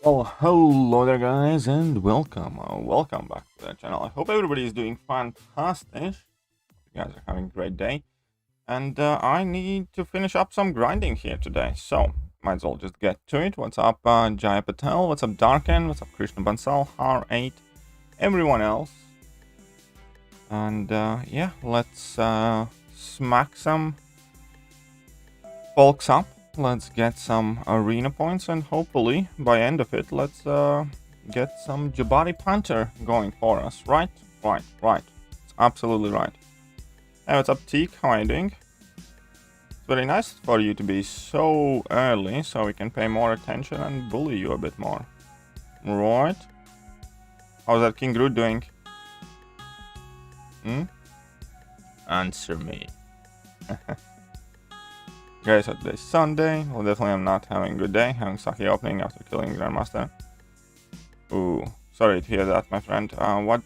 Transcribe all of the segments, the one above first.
Well, hello there guys and welcome back to the channel. I hope everybody is doing fantastic. You guys are having a great day. And I need to finish up some grinding here today, so might as well just get to it. What's up Jaya Patel, what's up Darken, what's up Krishna Bansal, R8, everyone else. And yeah, let's smack some folks up. Let's get some arena points, and hopefully by end of it, let's get some Jabari Panther going for us. Right. It's absolutely right. Hey, what's up, Teak? How are you doing? It's very nice for you to be so early, so we can pay more attention and bully you a bit more. Right? How's that King Groot doing? Answer me. Guys, today's Sunday. Well, definitely I'm not having a good day. Having Saki opening after killing Grandmaster. Ooh, sorry to hear that, my friend.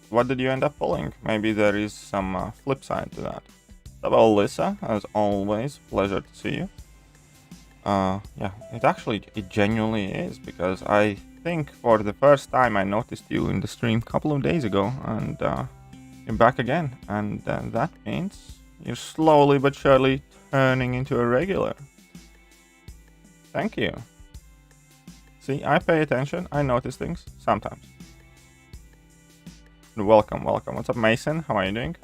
What did you end up pulling? Maybe there is some flip side to that. Hello, Alyssa. As always, pleasure to see you. Yeah, it genuinely is, because I think for the first time I noticed you in the stream a couple of days ago, and you're back again, and that means you're slowly but surely turning into a regular. Thank you. See, I pay attention. I notice things sometimes. Welcome. What's up, Mason? How are you doing?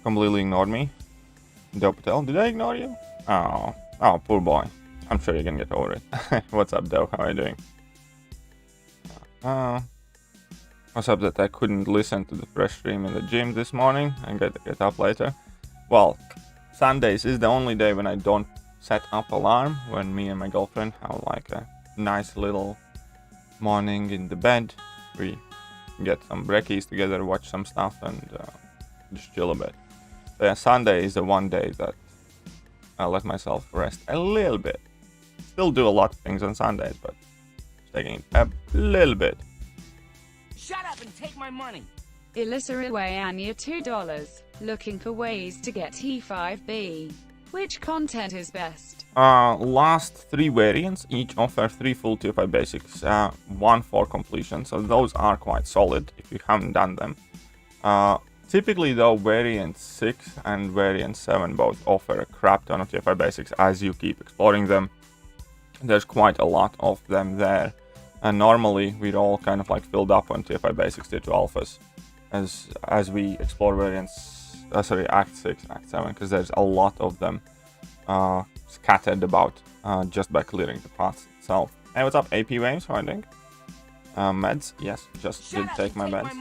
Completely ignored me. Doe Patel, did I ignore you? Oh, poor boy. I'm sure you can get over it. What's up, Doe? How are you doing? What's up that I couldn't listen to the fresh stream in the gym this morning and get up later? Well, Sundays is the only day when I don't set up alarm, when me and my girlfriend have like a nice little morning in the bed. We get some brekkies together, watch some stuff, and just chill a bit. So yeah, Sunday is the one day that I let myself rest a little bit. Still do a lot of things on Sundays, but taking it a little bit. Shut up and take my money. Elissa Iwayanya $2. Looking for ways to get T5B. Which content is best? Last 3 variants each offer 3 full T5 basics, 1 for completion, so those are quite solid if you haven't done them. Typically though, variant 6 and variant 7 both offer a crap ton of T5 basics as you keep exploring them. There's quite a lot of them there. And normally we're all kind of like filled up on TFI basics, tier 2 alphas as we explore variants, Act 6, Act 7, because there's a lot of them scattered about just by clearing the paths itself. Hey, what's up, AP Waves? How are you doing? Meds? Yes, just did take my meds.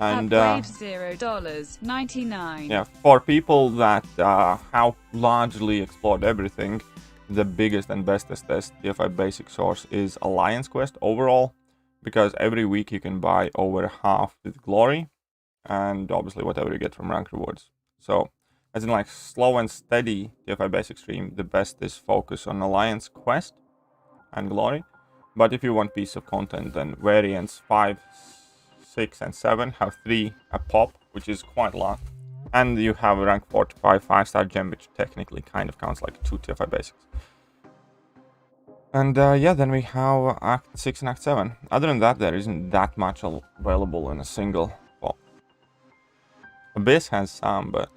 And $0.99. Yeah, for people that have largely explored everything, the biggest and bestest TFI basic source is Alliance Quest overall, because every week you can buy over half with glory, and obviously whatever you get from rank rewards. So, as in like slow and steady TFI basic stream, the best is focus on Alliance Quest and glory. But if you want piece of content, then variants 5, 6, and 7 have 3 a pop, which is quite a lot. And you have a rank 4 to 5 5-star gem, which technically kind of counts like 2 TFI basics. And yeah, then we have Act 6 and Act 7. Other than that, there isn't that much available in a single pop. Abyss has some, but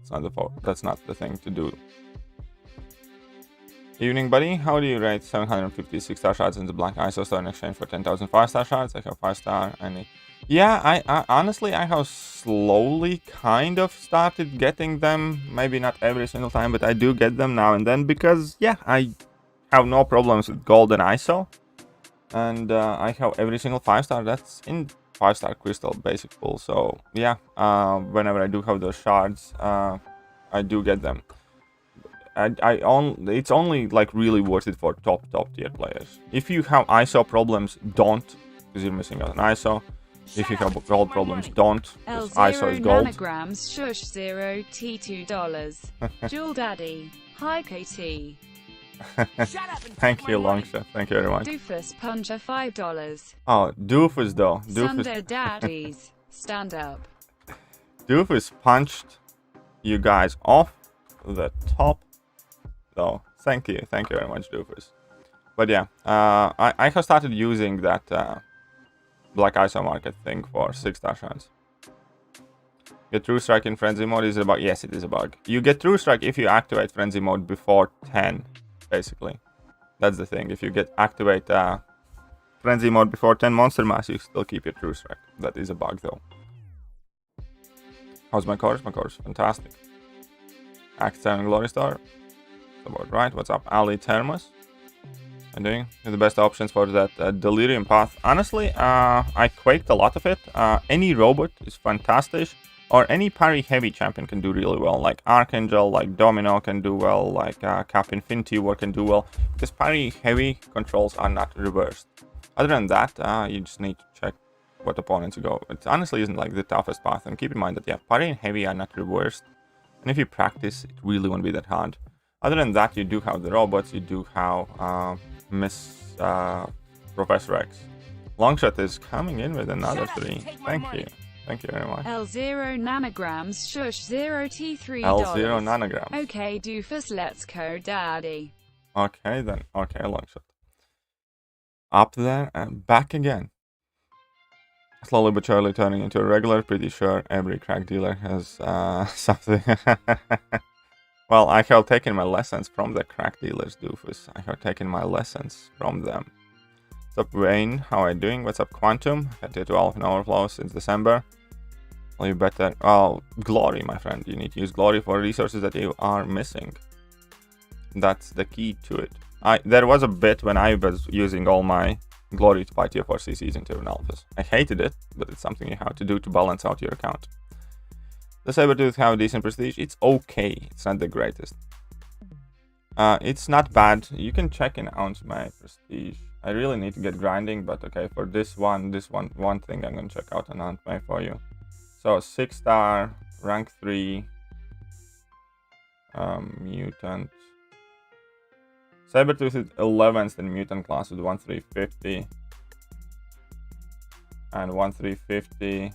it's not that's not the thing to do. Evening, buddy. How do you rate 750 6-star shards in the Black ISO store in exchange for 10,000 5-star shards? I have 5-star. Yeah, I honestly, I have slowly kind of started getting them. Maybe not every single time, but I do get them now and then, because yeah, I have no problems with gold and ISO, and I have every single 5-star that's in 5-star crystal basic pool. So yeah, whenever I do have those shards, I do get them. It's only like really worth it for top tier players. If you have ISO problems, don't, because you're missing out on ISO. If you have gold problems, don't. ISO is gold. Nanograms, shush 0 $2. Jewel Daddy. Hi KT. Thank you, Longshot. Thank you very much. Doofus Puncher $5. Oh, Doofus though. Sunday Daddies. Stand up. Doofus punched you guys off the top. So thank you very much, Doofus. But yeah, I have started using that Black ISO market thing for 6-star shrines. Get True Strike in Frenzy mode. Is it a bug? Yes, it is a bug. You get True Strike if you activate Frenzy mode before 10, basically. That's the thing. If you activate Frenzy mode before 10 Monster Mass, you still keep your True Strike. That is a bug, though. How's my course? My course, fantastic. Act 7 Glory Star. That's about right. What's up, Ali Thermos? I'm doing the best options for that Delirium path. Honestly, I quaked a lot of it. Any robot is fantastic, or any parry heavy champion can do really well. Like Archangel, like Domino can do well, like Cap Infinity War can do well, because parry heavy controls are not reversed. Other than that, you just need to check what opponents you go. It honestly isn't like the toughest path, and keep in mind that yeah, parry and heavy are not reversed, and if you practice, it really won't be that hard. Other than that, you do have the robots, you do have Miss Professor X. Longshot is coming in with another 3. Thank you. Thank you very much. L0 nanograms, shush 0T3 L0 nanograms. Okay, doofus, let's go, daddy. Okay then. Okay, Longshot. Up there and back again. Slowly but surely turning into a regular. Pretty sure every crack dealer has something. Well, I have taken my lessons from the crack dealers, doofus. I have taken my lessons from them. What's up, Wayne? How are you doing? What's up, Quantum? Had to 12 in overflow since December. Well, you better... Well, Glory, my friend. You need to use Glory for resources that you are missing. That's the key to it. There was a bit when I was using all my Glory to buy tier 4 CCs into an Alphas. I hated it, but it's something you have to do to balance out your account. Does Sabertooth have a decent prestige? It's okay. It's not the greatest. It's not bad. You can check and ounce my prestige. I really need to get grinding, but okay, for this one thing, I'm gonna check out an ounce my for you. So 6-star, rank 3, mutant. Sabertooth is 11th in mutant class with 1350 and 1350.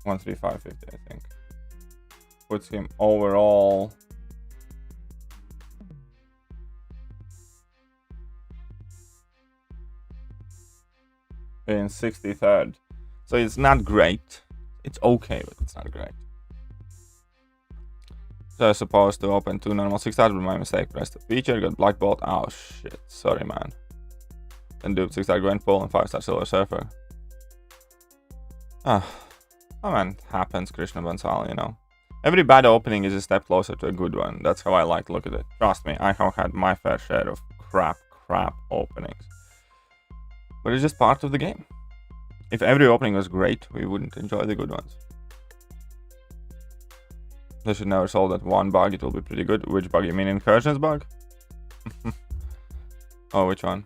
13550, I think. Puts him overall in 63rd. So it's not great. It's okay, but it's not great. So I was supposed to open 2 normal 6-stars, but my mistake. Pressed the feature, got Black Bolt. Oh shit, sorry man. Then do 6-star Gwenpool and 5-star Silver Surfer. Oh man, it happens, Krishna Bansal, you know. Every bad opening is a step closer to a good one. That's how I like to look at it. Trust me, I have had my fair share of crap openings. But it's just part of the game. If every opening was great, we wouldn't enjoy the good ones. They should never solve that one bug, it will be pretty good. Which bug? You mean Incursions bug? Oh, which one?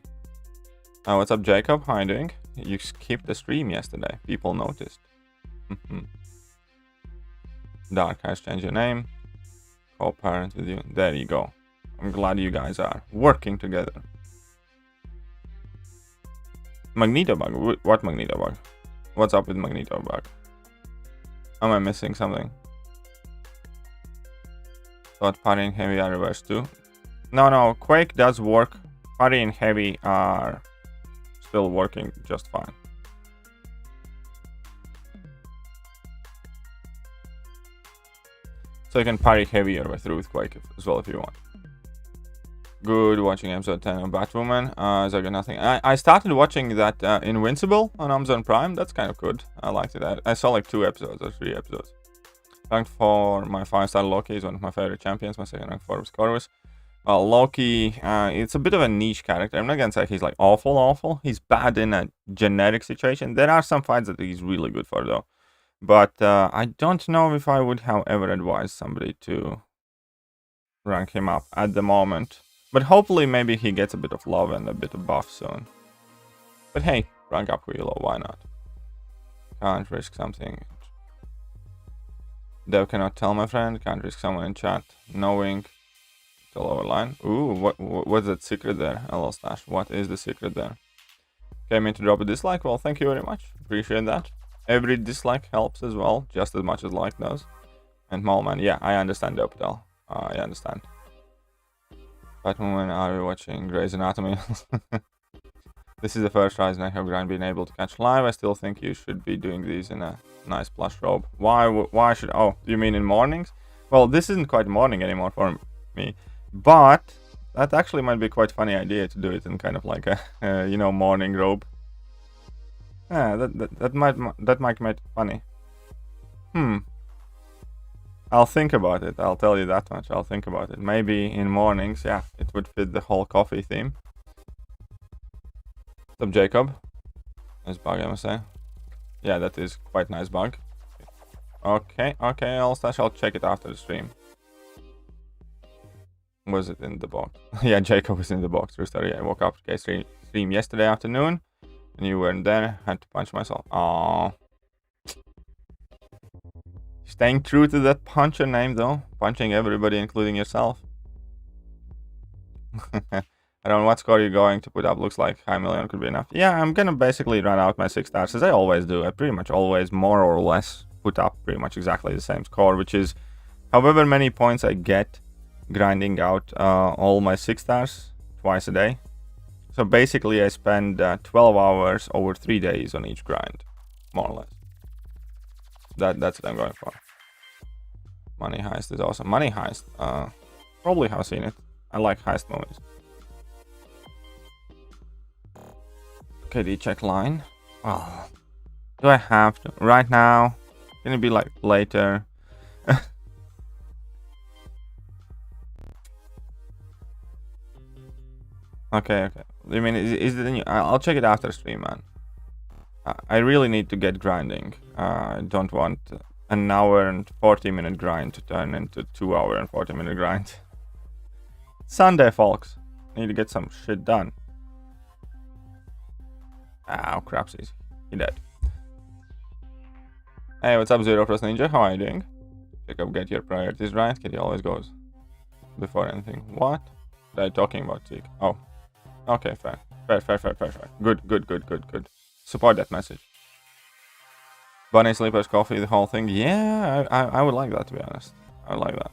What's up, Jacob? How are you doing? You skipped the stream yesterday. People noticed. Dark has changed your name. Co-parent with you. There you go. I'm glad you guys are working together. Magneto bug? What Magneto bug? What's up with Magneto bug? Am I missing something? Thought parry and heavy are reversed too. No, Quake does work. Parry and heavy are still working just fine. So you can parry heavy your way through with Quake as well if you want. Good watching episode 10 of Batwoman. Is I got nothing. I started watching that Invincible on Amazon Prime. That's kind of good. I liked it. I saw like 2 episodes or 3 episodes. Ranked for my 5-star Loki is one of my favorite champions. My second rank for was Corvus. Loki, it's a bit of a niche character. I'm not gonna say he's like awful. He's bad in a generic situation. There are some fights that he's really good for though. But I don't know if I would, however, advise somebody to rank him up at the moment. But hopefully maybe he gets a bit of love and a bit of buff soon. But hey, rank up Willow, why not? Can't risk something. Dev cannot tell, my friend. Can't risk someone in chat knowing the lower line. Ooh, what's that secret there? Hello, Stash. What is the secret there? Came in to drop a dislike. Well, thank you very much. Appreciate that. Every dislike helps as well, just as much as like does. And Mallman, yeah, I understand, Dopetel. I understand. But when are we watching Grey's Anatomy? This is the first Rise and I have grind been able to catch live. I still think you should be doing these in a nice plush robe. Why should... Oh, you mean in mornings? Well, this isn't quite morning anymore for me. But that actually might be quite funny idea to do it in kind of like a, you know, morning robe. Yeah, that might make it funny. I'll think about it. I'll tell you that much. I'll think about it. Maybe in mornings, yeah, it would fit the whole coffee theme. What's up, Jacob? Nice bug, I must say. Yeah, that is quite nice bug. Okay, Allstash, I'll check it after the stream. Was it in the box? Yeah, Jacob was in the box. True story. I woke up to stream yesterday afternoon, and you weren't there. Had to punch myself. Aww. Staying true to that puncher name, though. Punching everybody, including yourself. I don't know what score you're going to put up. Looks like high million could be enough. Yeah, I'm gonna basically run out my 6 stars, as I always do. I pretty much always, more or less, put up pretty much exactly the same score, which is however many points I get grinding out all my 6 stars twice a day. So basically I spend 12 hours over 3 days on each grind, more or less. That's what I'm going for. Money Heist is awesome. Money Heist, probably have seen it. I like heist movies. Okay, do you check line? Oh, do I have to? Right now? Can it be like later? Okay. I mean, is it the new? I'll check it after stream, man. I really need to get grinding. I don't want an hour and 40-minute grind to turn into 2-hour and 40-minute grind. Sunday, folks. Need to get some shit done. Ow, crapsies. He dead. Hey, what's up, Zero Plus Ninja? How are you doing? Jacob, get your priorities right. Kitty always goes before anything. What are you talking about, Zeke? Oh. Okay, fair. Good. Support that message. Bunny Sleepers Coffee, the whole thing. Yeah, I would like that, to be honest. I would like that.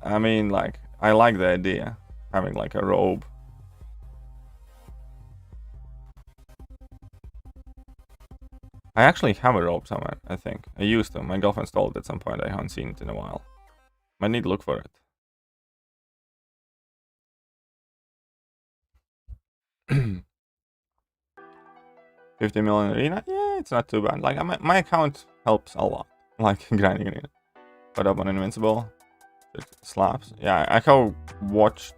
I mean, like, I like the idea. Having, like, a robe. I actually have a robe somewhere, I think. I used to. My girlfriend stole it at some point. I haven't seen it in a while. Might need to look for it. $50 million arena? Yeah, it's not too bad. Like, my account helps a lot. Like, grinding arena. Put up on Invincible. It slaps. Yeah, I have watched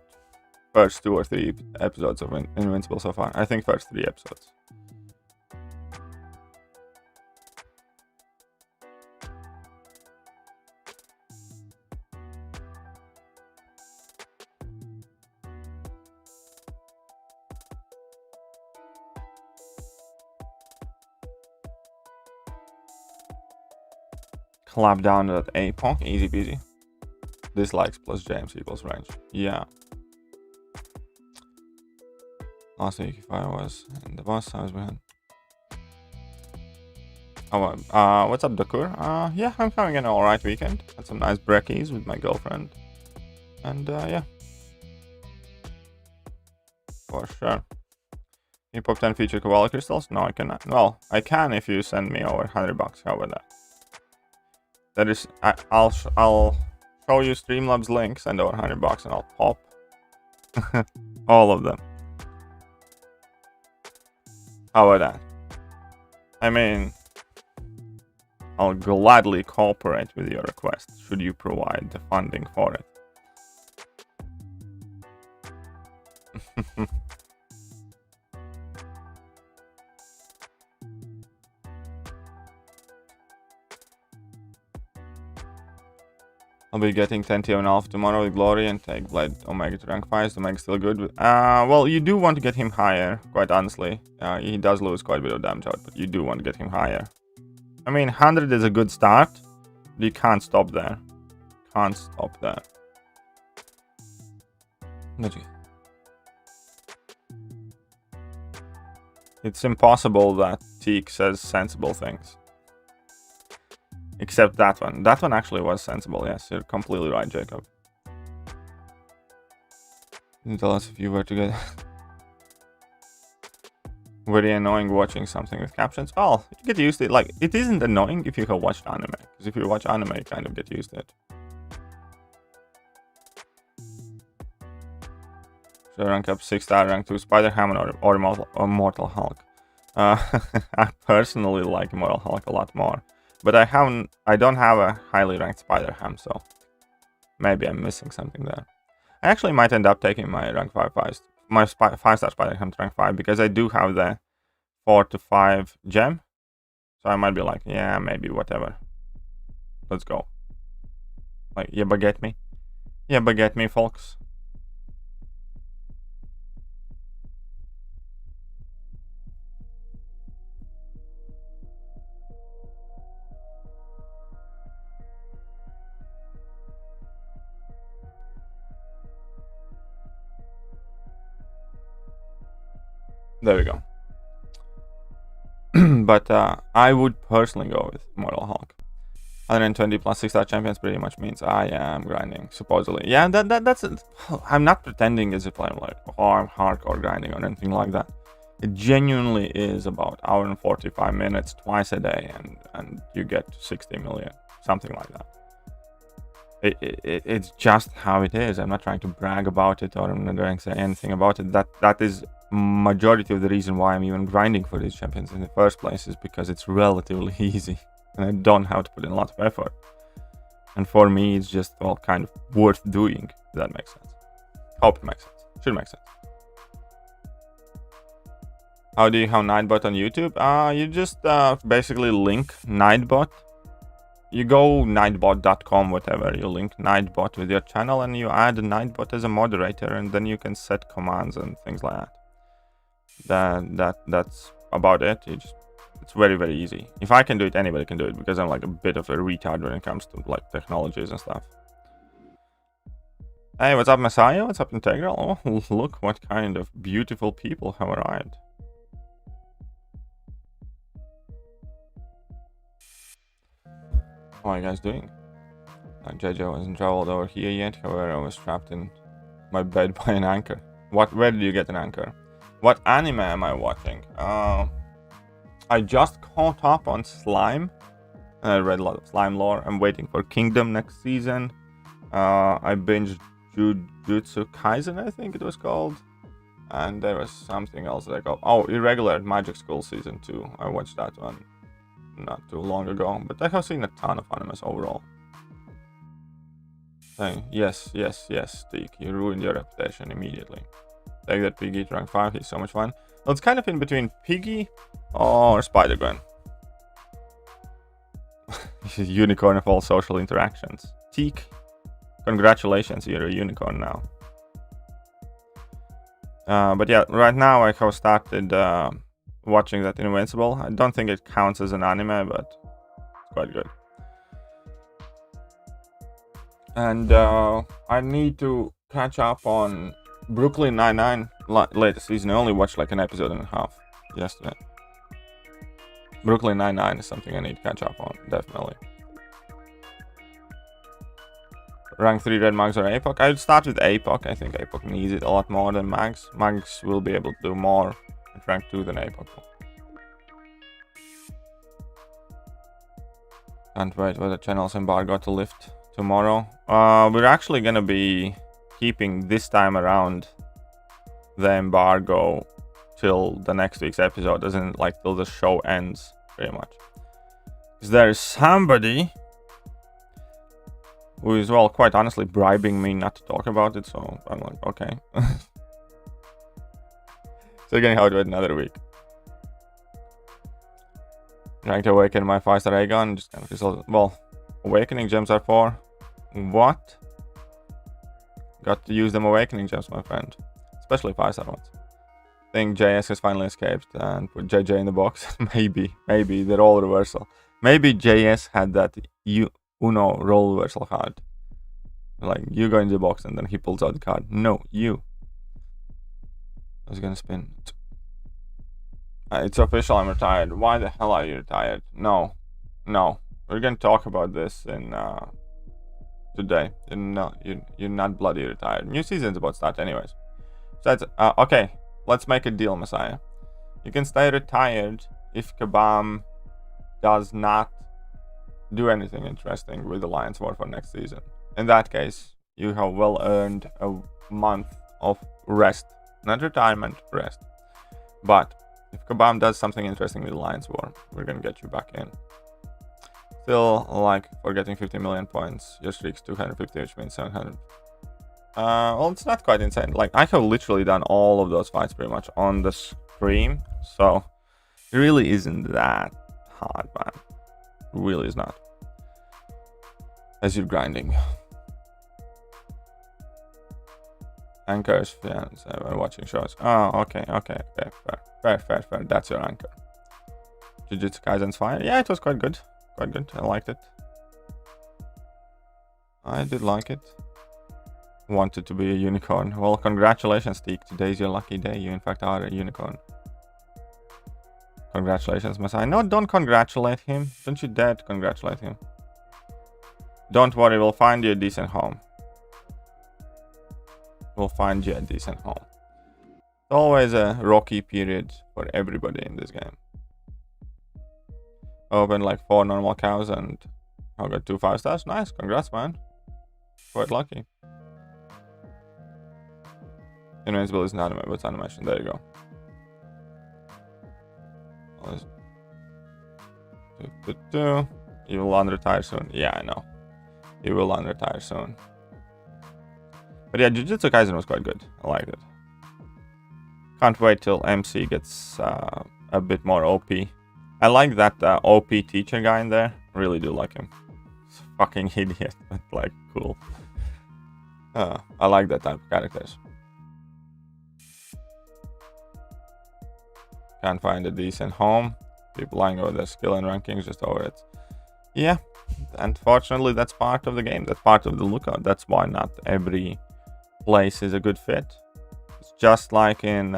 first 2 or 3 episodes of Invincible so far. I think first 3 episodes. Clap down that APOC, easy peasy. Dislikes plus James equals range. Yeah. Last week, if I was in the bus, I was behind. Oh, what's up, Dakur? Yeah, I'm having an alright weekend. Had some nice brekkies with my girlfriend. And, yeah. For sure. You pop 10 feature Koala crystals? No, I cannot. Well, I can if you send me over $100. How about that? That is, I'll show you Streamlabs links, send over $100 and I'll pop all of them. How about that? I mean, I'll gladly cooperate with your request, should you provide the funding for it. I'll be getting 10 and half tomorrow with Glory and take Blade Omega to rank 5. Is Omega still good? Well, you do want to get him higher, quite honestly. He does lose quite a bit of damage out, but you do want to get him higher. I mean, 100 is a good start, but you can't stop there. Can't stop there. It's impossible that Teak says sensible things. Except that one. That one actually was sensible, yes. You're completely right, Jacob. Tell us if you were together. Very annoying watching something with captions. Well, you get used to it. Like, it isn't annoying if you have watched anime. Because if you watch anime, you kind of get used to it. Should I rank up 6-star, rank 2 Spider-Ham or Mortal Hulk? I personally like Mortal Hulk a lot more. But I don't have a highly ranked Spider-Ham, so maybe I'm missing something there. I actually might end up taking my rank 5-star Spider-Ham to rank 5 because I do have the 4 to 5 gem. So I might be like, yeah, maybe whatever. Let's go. Like, yeah, but get me. Yeah, but get me, folks. There we go. But I would personally go with Mortal Hulk. 120 plus 6-star champions pretty much means I am grinding, supposedly. Yeah, that's it. I'm not pretending as if I'm like, oh, I'm hardcore grinding or anything like that. It genuinely is about hour and 45 minutes twice a day, and you get 60 million, something like that. It's just how it is. I'm not trying to brag about it, or I'm not trying to say anything about it. That is majority of the reason why I'm even grinding for these champions in the first place, is because it's relatively easy and I don't have to put in a lot of effort. And for me, it's just, well, kind of worth doing, if that makes sense. Hope it makes sense. Should make sense. How do you have Nightbot on YouTube? You just basically link Nightbot. You go nightbot.com, whatever, you link Nightbot with your channel and you add Nightbot as a moderator, and then you can set commands and things like that. That's about it. It's very, very easy. If I can do it, anybody can do it, because I'm like a bit of a retard when it comes to like technologies and stuff. Hey, what's up, Messiah? What's up, Integral? Oh, look what kind of beautiful people have arrived. How are you guys doing? JJ hasn't traveled over here yet, however I was trapped in my bed by an anchor. Where did you get an anchor? What anime am I watching? I just caught up on Slime. I read a lot of Slime lore. I'm waiting for Kingdom next season. I binged Jujutsu Kaisen, I think it was called. And there was something else that I got. Oh, Irregular Magic School Season 2. I watched that one not too long ago, but I have seen a ton of animes overall. Saying, yes, Teak, you ruined your reputation immediately. Take that, Piggy to rank 5, he's so much fun. Well, it's kind of in between Piggy or Spider-Gwen. Unicorn of all social interactions. Teak, congratulations, you're a unicorn now. But yeah, right now I have started watching that Invincible. I don't think it counts as an anime, but it's quite good. And I need to catch up on Brooklyn Nine-Nine latest season. I only watched like an episode and a half yesterday. Brooklyn Nine-Nine is something I need to catch up on, definitely. Rank 3 Red Mags or APOC? I would start with APOC. I think APOC needs it a lot more than Mags. Mags will be able to do more at rank 2 than APOC. Can't wait for the channel's embargo to lift tomorrow. We're actually gonna be keeping this time around the embargo till the next week's episode, isn't like till the show ends, pretty much. Because there is somebody who is, well, quite honestly bribing me not to talk about it, so I'm like, okay. So we're gonna have to wait another week. Trying to awaken my 5-star Aegon, just kind of, well, awakening gems are for what? Got to use them awakening gems, my friend. Especially 5-star ones. I think JS has finally escaped and put JJ in the box. Maybe the role reversal. Maybe JS had that Uno role reversal card. Like, you go in the box and then he pulls out the card. No, you. I was gonna spin. It's official, I'm retired. Why the hell are you retired? No. We're gonna talk about this in today. No, you're not bloody retired. New season's about to start anyways. So that's, okay, let's make a deal, Messiah. You can stay retired if Kabam does not do anything interesting with Alliance War for next season. In that case, you have well earned a month of rest. Not retirement, rest. But if Kabam does something interesting with Alliance War, we're gonna get you back in. Still, like, for getting 50 million points, your streak's 250, which means 700. Well, it's not quite insane. Like, I have literally done all of those fights pretty much on the stream, so it really isn't that hard, man. It really is not. As you're grinding. Anchors, yeah, so watching shows. Oh, okay, fair. That's your anchor. Jujutsu Kaisen's fire. Yeah, it was quite good. Quite good. I liked it. I did like it. Wanted to be a unicorn. Well, congratulations, Teak. Today's your lucky day. You, in fact, are a unicorn. Congratulations, Messiah. No, don't congratulate him. Don't you dare to congratulate him. Don't worry, we'll find you a decent home. We'll find you a decent home. It's always a rocky period for everybody in this game. Open like 4 normal cows and I got 2 5 stars. Nice, congrats, man. Quite lucky. Invincible is not anime, but it's animation. There you go. You will unretire soon. Yeah, I know. You will unretire soon. But yeah, Jujutsu Kaisen was quite good. I liked it. Can't wait till MC gets a bit more OP. I like that OP teacher guy in there. Really do like him. He's a fucking idiot, but like cool. I like that type of characters. Can't find a decent home. People lying over their skill and rankings just over it. Yeah, unfortunately that's part of the game. That's part of the lookout. That's why not every place is a good fit. It's just like in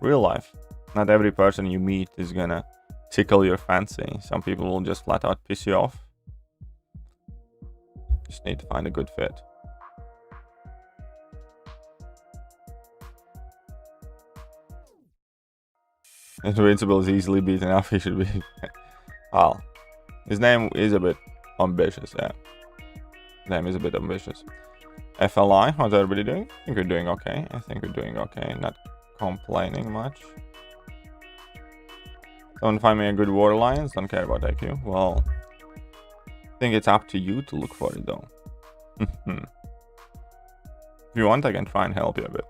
real life. Not every person you meet is gonna tickle your fancy. Some people will just flat out piss you off. Just need to find a good fit. Invincible is easily beaten up. He should be. Well, his name is a bit ambitious, yeah. His name is a bit ambitious. FLI, how's everybody doing? I think we're doing okay. Not complaining much. Don't find me a good War Alliance. Don't care about IQ. Well, I think it's up to you to look for it, though. If you want, I can try and help you a bit.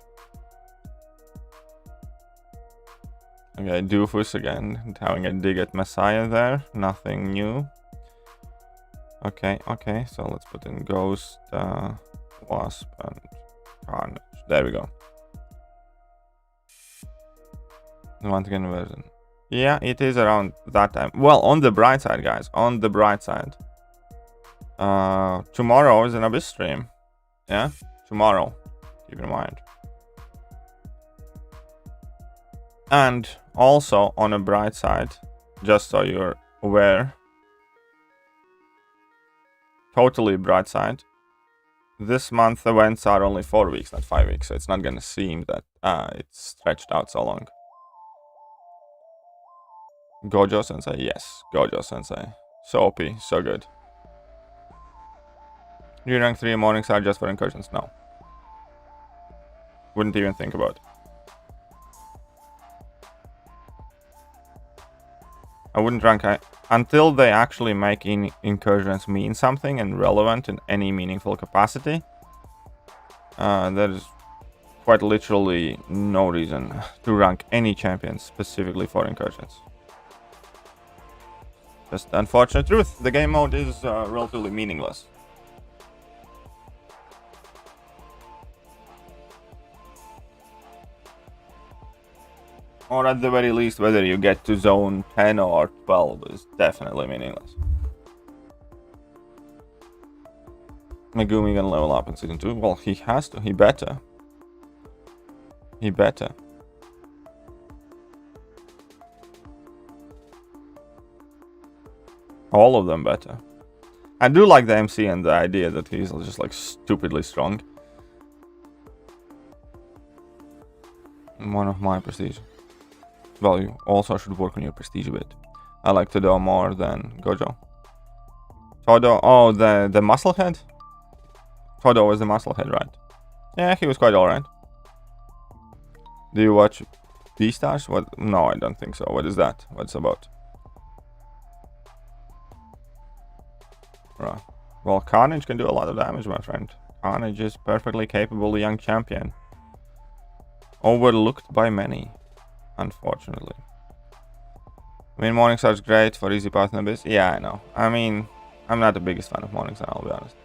Okay, Doofus again, having a dig at Messiah there. Nothing new. Okay, so let's put in Ghost, Wasp, and Carnage. There we go. Once again version. Yeah, it is around that time. Well, on the bright side, guys. On the bright side. Tomorrow is an Abyss stream. Yeah? Tomorrow. Keep in mind. And also, on a bright side, just so you're aware, totally bright side, this month events are only 4 weeks, not 5 weeks, so it's not gonna seem that it's stretched out so long. Gojo Sensei, yes, Gojo Sensei. So OP, so good. New rank 3 mornings are just for incursions? No. Wouldn't even think about it. I wouldn't rank until they actually make incursions mean something and relevant in any meaningful capacity. There is quite literally no reason to rank any champions specifically for incursions. Just the unfortunate truth. The game mode is relatively meaningless. Or at the very least, whether you get to zone 10 or 12 is definitely meaningless. Megumi gonna level up in season 2? Well, he has to. He better. He better. All of them better. I do like the MC and the idea that he's just like stupidly strong. One of my prestige. Well, you also should work on your prestige a bit. I like Todo more than Gojo. Todo, oh, the muscle head? Todo was the muscle head, right? Yeah, he was quite alright. Do you watch B-Stars? What? No, I don't think so. What is that? What's it about? Right. Well, Carnage can do a lot of damage, my friend. Carnage is perfectly capable young champion. Overlooked by many, unfortunately. I mean, Morningstar's great for easy partner biz. Yeah, I know. I mean, I'm not the biggest fan of Morningstar, I'll be honest.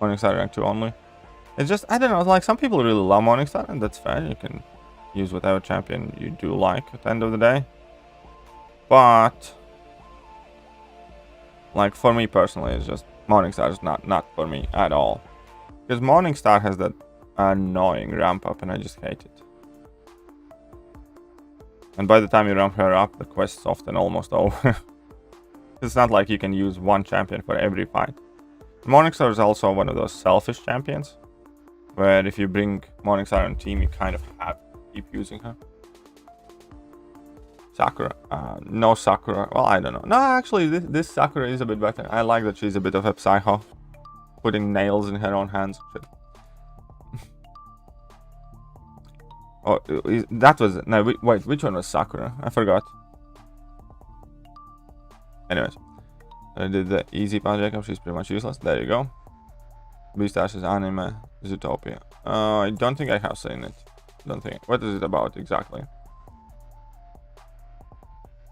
Morningstar rank 2 only. It's just, I don't know, like some people really love Morningstar, and that's fair. You can use whatever champion you do like at the end of the day. But, like for me personally, it's just, Morningstar is not for me at all. Because Morningstar has that annoying ramp up, and I just hate it. And by the time you ramp her up, the quest's often almost over. It's not like you can use one champion for every fight. Morningstar is also one of those selfish champions, where if you bring Morningstar on team, you kind of have to keep using her. Sakura. No Sakura. Well, I don't know. No, actually, this Sakura is a bit better. I like that she's a bit of a psycho. Putting nails in her own hands. Shit. Oh, that was... No, wait, which one was Sakura? I forgot. Anyways. I did the easy part, Jacob. She's pretty much useless. There you go. Beastash's anime Zootopia. I don't think I have seen it. Don't think. What is it about exactly?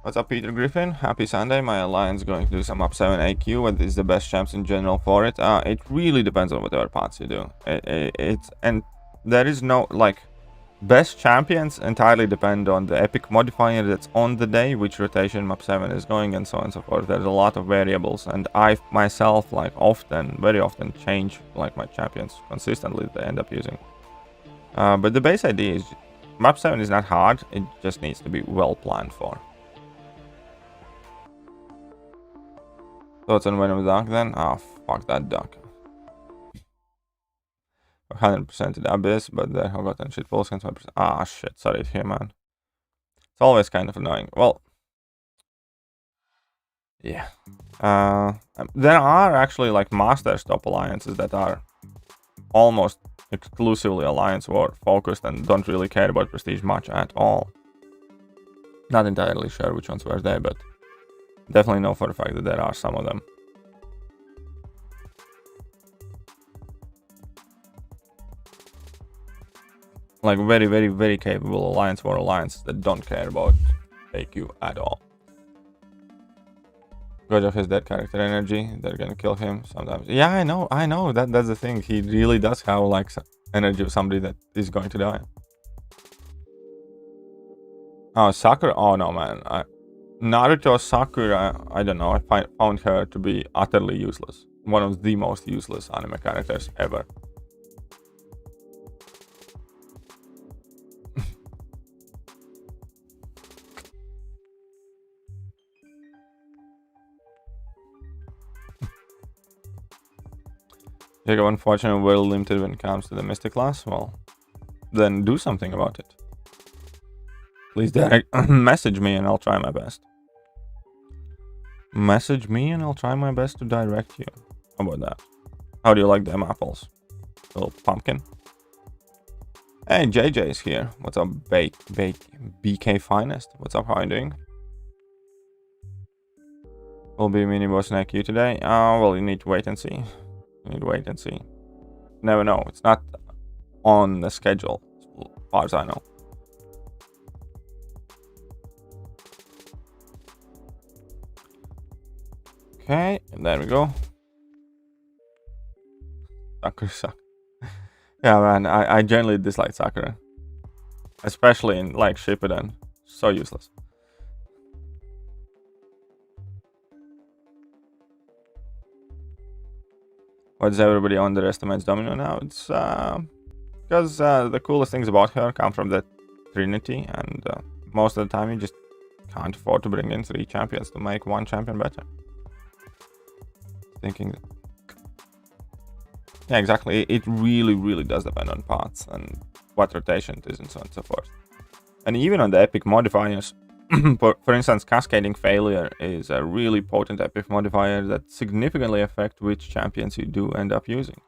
What's up, Peter Griffin? Happy Sunday. My alliance going to do some up 7 AQ. What is the best champs in general for it? It really depends on whatever parts you do. And there is no like best champions entirely depend on the epic modifier that's on the day, which rotation map 7 is going, and so on and so forth. There's a lot of variables, and I myself like very often change like my champions consistently that I end up using. But the base idea is map 7 is not hard, it just needs to be well planned for. Thoughts on Venom Duck then? Oh, fuck that duck. 100% to the abyss, but the Hogotten shit falls against my percent. Ah, shit, sorry to hear, man. It's always kind of annoying. Well, yeah. There are actually like master stop alliances that are almost exclusively alliance war focused and don't really care about prestige much at all. Not entirely sure which ones were there, but definitely know for a fact that there are some of them. Like very, very, very capable alliance war alliances that don't care about AQ at all. Gojo has that character energy. They're gonna kill him sometimes. Yeah, I know. That's the thing. He really does have like energy of somebody that is going to die. Oh, Sakura. Oh no, man. Naruto Sakura. I don't know. I found her to be utterly useless. One of the most useless anime characters ever. Jacob, unfortunately, we're limited when it comes to the Mystic class. Well, then do something about it. Please direct message me and I'll try my best. Message me and I'll try my best to direct you. How about that? How do you like them apples? Little pumpkin. Hey, JJ is here. What's up, BK Finest? What's up, how are you doing? Will be mini boss in IQ today? Well, you need to wait and see. Never know. It's not on the schedule, as far as I know. Okay, and there we go. Sakura suck. Yeah, man, I generally dislike Sakura. Especially in, like, Shippuden. So useless. Why does everybody underestimate Domino now? It's because the coolest things about her come from the Trinity, and most of the time you just can't afford to bring in 3 champions to make one champion better. Thinking that... Yeah, exactly. It really, really does depend on parts, and what rotation it is, and so on and so forth. And even on the epic modifiers, for instance, Cascading Failure is a really potent epic modifier that significantly affects which champions you do end up using.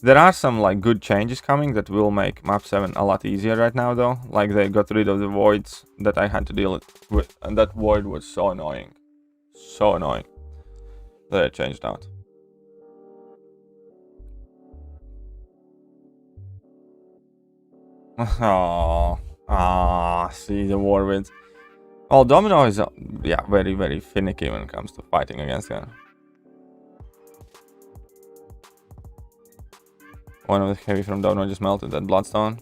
There are some like good changes coming that will make map 7 a lot easier right now though. Like they got rid of the voids that I had to deal with, and that void was so annoying. So annoying. That it changed out. See the war winds. Well, Domino is yeah, very, very finicky when it comes to fighting against her. One of the heavy from Domino just melted that Bloodstone.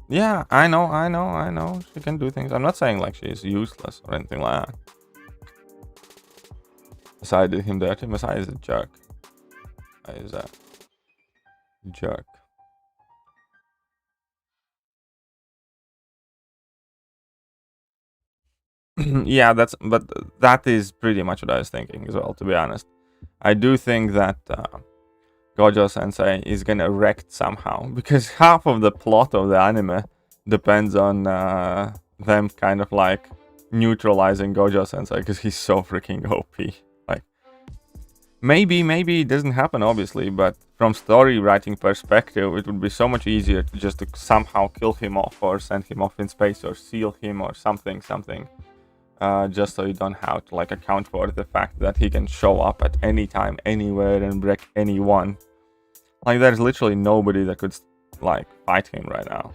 Yeah, I know. She can do things. I'm not saying like she's useless or anything like that. Messiah did him dirty. Messiah is a jerk. Messiah is a jerk. Yeah, that is pretty much what I was thinking as well, to be honest. I do think that Gojo Sensei is gonna wreck somehow, because half of the plot of the anime depends on them kind of like neutralizing Gojo Sensei because he's so freaking OP. Like, maybe it doesn't happen, obviously, but from story writing perspective, it would be so much easier to just to somehow kill him off or send him off in space or seal him or something. Just so you don't have to like account for the fact that he can show up at any time, anywhere, and wreck anyone. Like, there's literally nobody that could like fight him right now.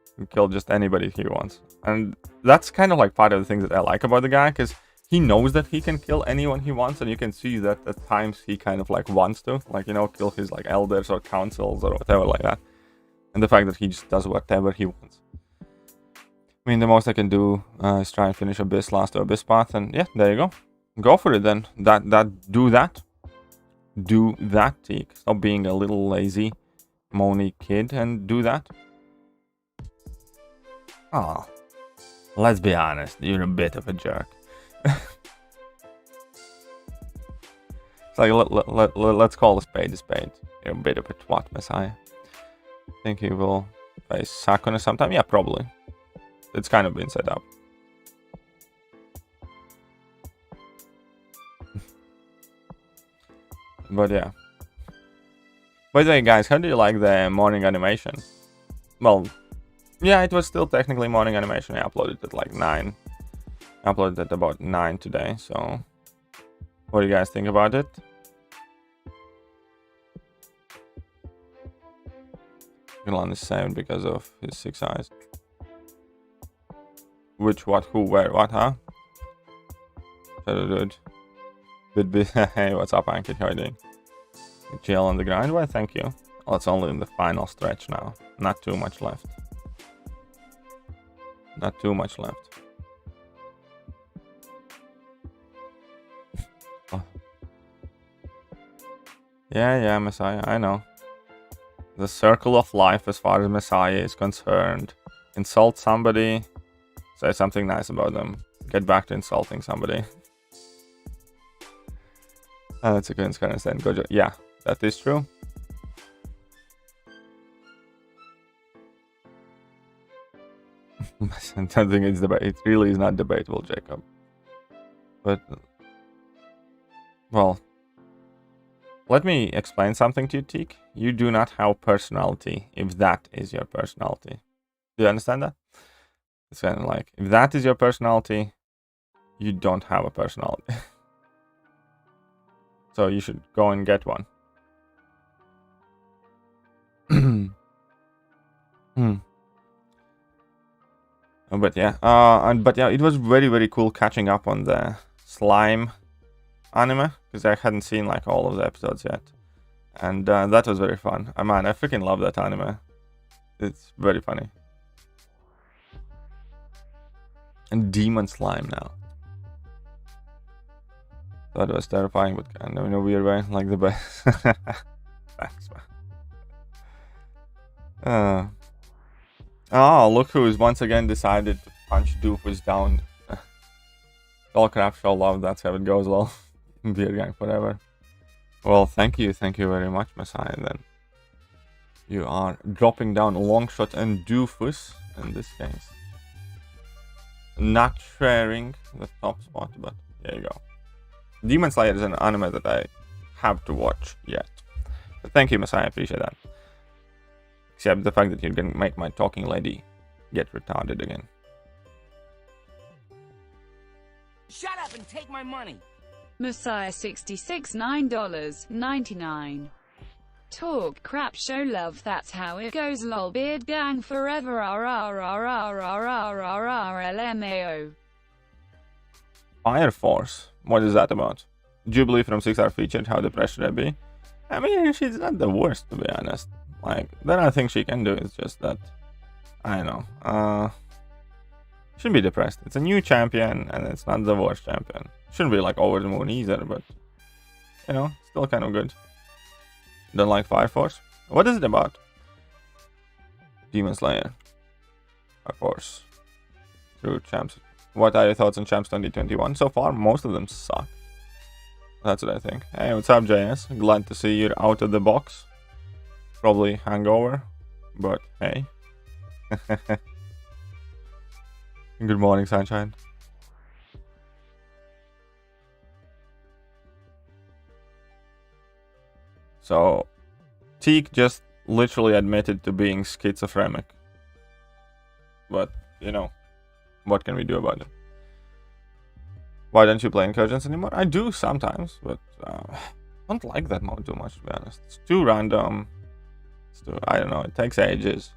He can kill just anybody he wants, and that's kind of like part of the things that I like about the guy, because he knows that he can kill anyone he wants, and you can see that at times he kind of like wants to, like, you know, kill his like elders or councils or whatever like that, and the fact that he just does whatever he wants. I mean, the most I can do is try and finish Abyss, last to Abyss path, and yeah, there you go. Go for it then. Do that, Teak. Stop being a little lazy, moany kid and do that. Oh, let's be honest, you're a bit of a jerk. It's like, let's call a spade a spade. You're a bit of a twat, Messiah. Think he will face Sakuna sometime? Yeah, probably. It's kind of been set up. But yeah. By the way, guys, how do you like the morning animation? Well, yeah, it was still technically morning animation. I uploaded it like 9. I uploaded it about 9 today, so what do you guys think about it? Milan is 7 because of his 6 eyes. Which, what, who, where, what, huh? Dude. Hey, what's up, Ankit? How are you doing? Chill on the grind? Why, thank you. Well, it's only in the final stretch now. Not too much left. Not too much left. Oh. Yeah, Messiah, I know. The circle of life as far as Messiah is concerned. Insult somebody. Say something nice about them. Get back to insulting somebody. That's a good understand. Gojo. Yeah, that is true. I don't think it's debate. It really is not debatable, Jacob. But, well, let me explain something to you, Teak. You do not have personality if that is your personality. Do you understand that? It's kind of like, if that is your personality, you don't have a personality. So you should go and get one. But yeah, it was very, very cool catching up on the slime anime, because I hadn't seen like all of the episodes yet, and that was very fun. Man, I freaking love that anime. It's very funny. And demon slime now. That was terrifying, but kind of in a weird way, like the best. Thanks, man. Oh, look who's once again decided to punch Doofus down. Allcraft shall love, that's how it goes, well. Beer gang forever. Well, thank you very much, Messiah, then. You are dropping down Longshot and Doofus in this case. Not sharing the top spot, but there you go. Demon Slayer is an anime that I have to watch yet. But thank you, Messiah, I appreciate that. Except the fact that you're gonna make my talking lady get retarded again. Shut up and take my money. Messiah 66 $9.99. Talk crap, show love, that's how it goes, lol, beard gang forever, LMAO. Fire Force, what is that about? Jubilee from 6R featured, how the pressure would be? I mean, she's not the worst, to be honest. Like, there are things she can do, it's just that, I don't know, shouldn't be depressed. It's a new champion, and it's not the worst champion. Shouldn't be like over the moon either, but, you know, still kind of good. Don't like Fire Force? What is it about? Demon Slayer. Fire Force. Through champs. What are your thoughts on champs 2021? So far, most of them suck. That's what I think. Hey, what's up, JS? Glad to see you're out of the box. Probably hangover, but hey. Good morning, sunshine. So, Teak just literally admitted to being schizophrenic. But, you know, what can we do about it? Why don't you play Incursions anymore? I do sometimes, but I don't like that mode too much, to be honest. It's too random. It's too, I don't know, it takes ages.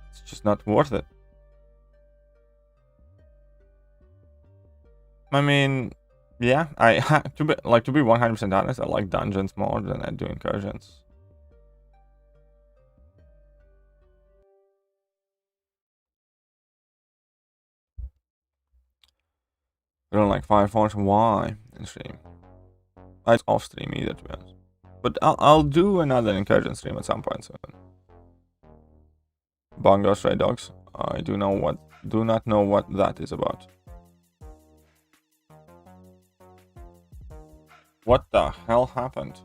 It's just not worth it. I mean, yeah, to be 100% honest, I like dungeons more than I do Incursions. I don't like Fire Force. Why? In stream. It's off stream either, to be honest. But I'll do another Incursion stream at some point soon. Bongo Stray Dogs. I do not know what that is about. What the hell happened?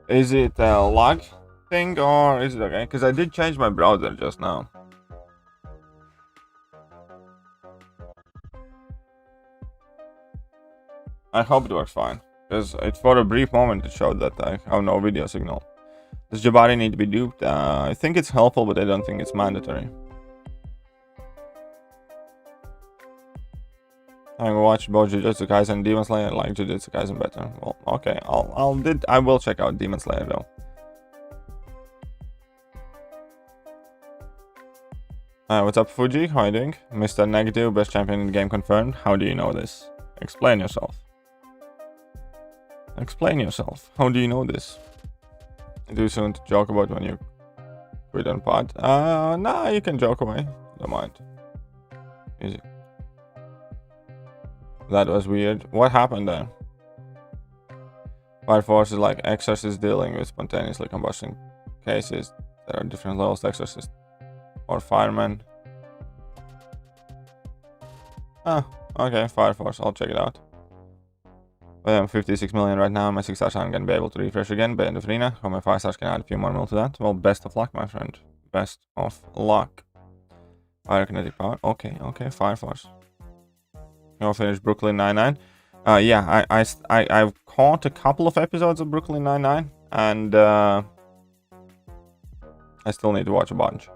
Is it a lag thing or is it okay? Because I did change my browser just now. I hope it works fine. Because for a brief moment it showed that I have no video signal. Does Jabari need to be duped? I think it's helpful, but I don't think it's mandatory. I watched both Jujutsu Kaisen and Demon Slayer. I like Jujutsu Kaisen better. Well, okay, I will check out Demon Slayer though. What's up, Fuji? How are you doing? Mr. Negative, best champion in the game confirmed. How do you know this? Explain yourself. Explain yourself. How do you know this? Too soon to joke about when you quit on pod? Nah, you can joke away. Don't mind. Easy. That was weird. What happened there? Fire Force is like Exorcist dealing with spontaneously combusting cases. There are different levels of Exorcist or Fireman. Okay, Fire Force. I'll check it out. But I'm 56 million right now. My 6 stars aren't gonna be able to refresh again by end of arena. Hope my 5 stars can add a few more mil to that. Well, best of luck, my friend. Best of luck. Pyrokinetic power. Okay, Fire Force. I'll finish Brooklyn Nine-Nine. Yeah, I've caught a couple of episodes of Brooklyn Nine-Nine, and I still need to watch a bunch.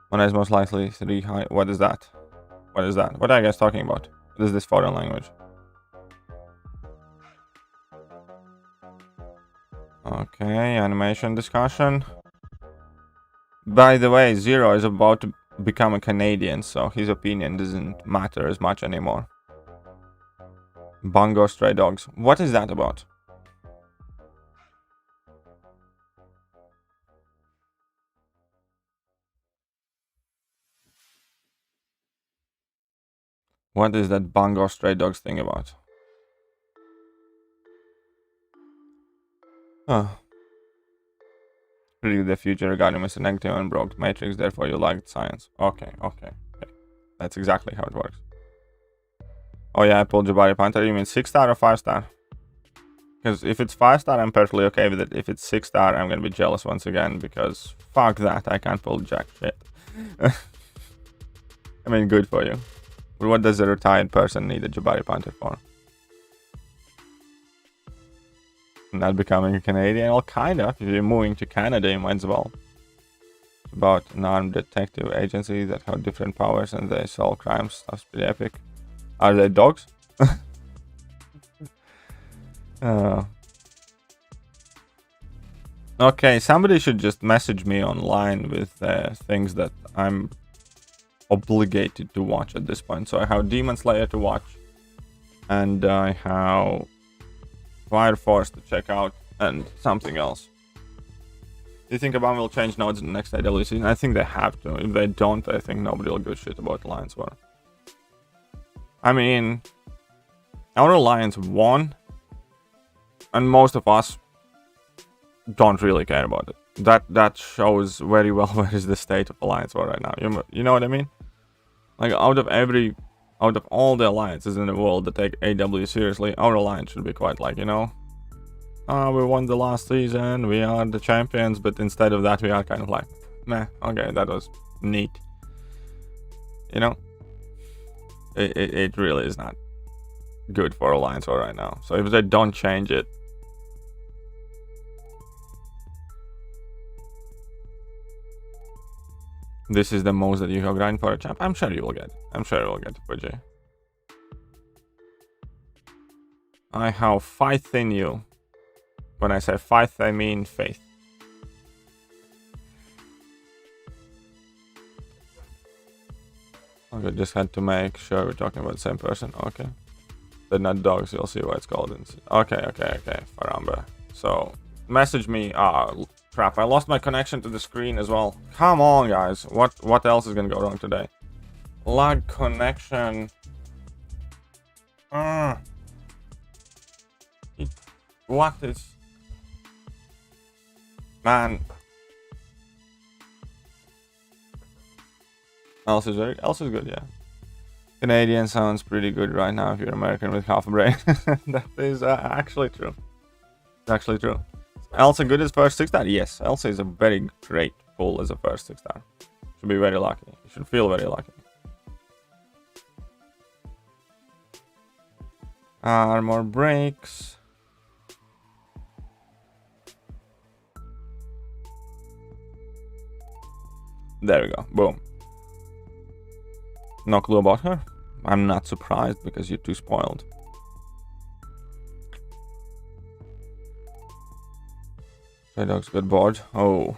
One is most likely 3 high. What is that? What is that? What are you guys talking about? What is this foreign language? Okay, animation discussion. By the way, Zero is about to become a Canadian, so his opinion doesn't matter as much anymore. Bongo Stray Dogs. What is that about? What is that Bongo Stray Dogs thing about? predict the future regarding Mr. Negative and broke Matrix, therefore you liked science. Okay. That's exactly how it works. Oh yeah, I pulled Jabari Panther. You mean 6-star or 5-star? Because if it's 5-star, I'm perfectly okay with it. If it's 6-star, I'm gonna be jealous once again, because fuck that, I can't pull jack shit. I mean, good for you. But what does a retired person need a Jabari Panther for? Not becoming a Canadian? Well, kind of. If you're moving to Canada, you might as well. It's about an armed detective agency that have different powers and they solve crimes. That's pretty epic. Are they dogs? Okay, somebody should just message me online with things that I'm obligated to watch at this point. So I have Demon Slayer to watch, and I have Fire Force to check out, and something else. Do you think Obama will change nodes in the next AW season? I think they have to. If they don't, I think nobody will give a shit about Alliance War. I mean, our Alliance won, and most of us don't really care about it. That shows very well where is the state of Alliance War right now. You know what I mean? Like, out of all the alliances in the world that take AW seriously, our alliance should be quite like, you know, we won the last season, we are the champions, but instead of that, we are kind of like, meh, okay, that was neat. You know, it really is not good for Alliance War right now. So if they don't change it, this is the most that you have grind for a champ. I'm sure you will get. I'm sure you will get Fuji. I have faith in you. When I say faith, I mean faith. Okay, just had to make sure we're talking about the same person. Okay. They're not dogs, you'll see why it's called. Okay. Faramba. So, message me. Crap, I lost my connection to the screen as well. Come on, guys. What else is gonna go wrong today? Lag connection. What is... Man. Else is good, yeah. Canadian sounds pretty good right now if you're American with half a brain. That is actually true. It's actually true. Elsa good as first 6-star? Yes, Elsa is a very great pull as a first 6-star. Should be very lucky. You should feel very lucky. Armor breaks. There we go. Boom. No clue about her? I'm not surprised because you're too spoiled. Stray dogs got bored. Oh.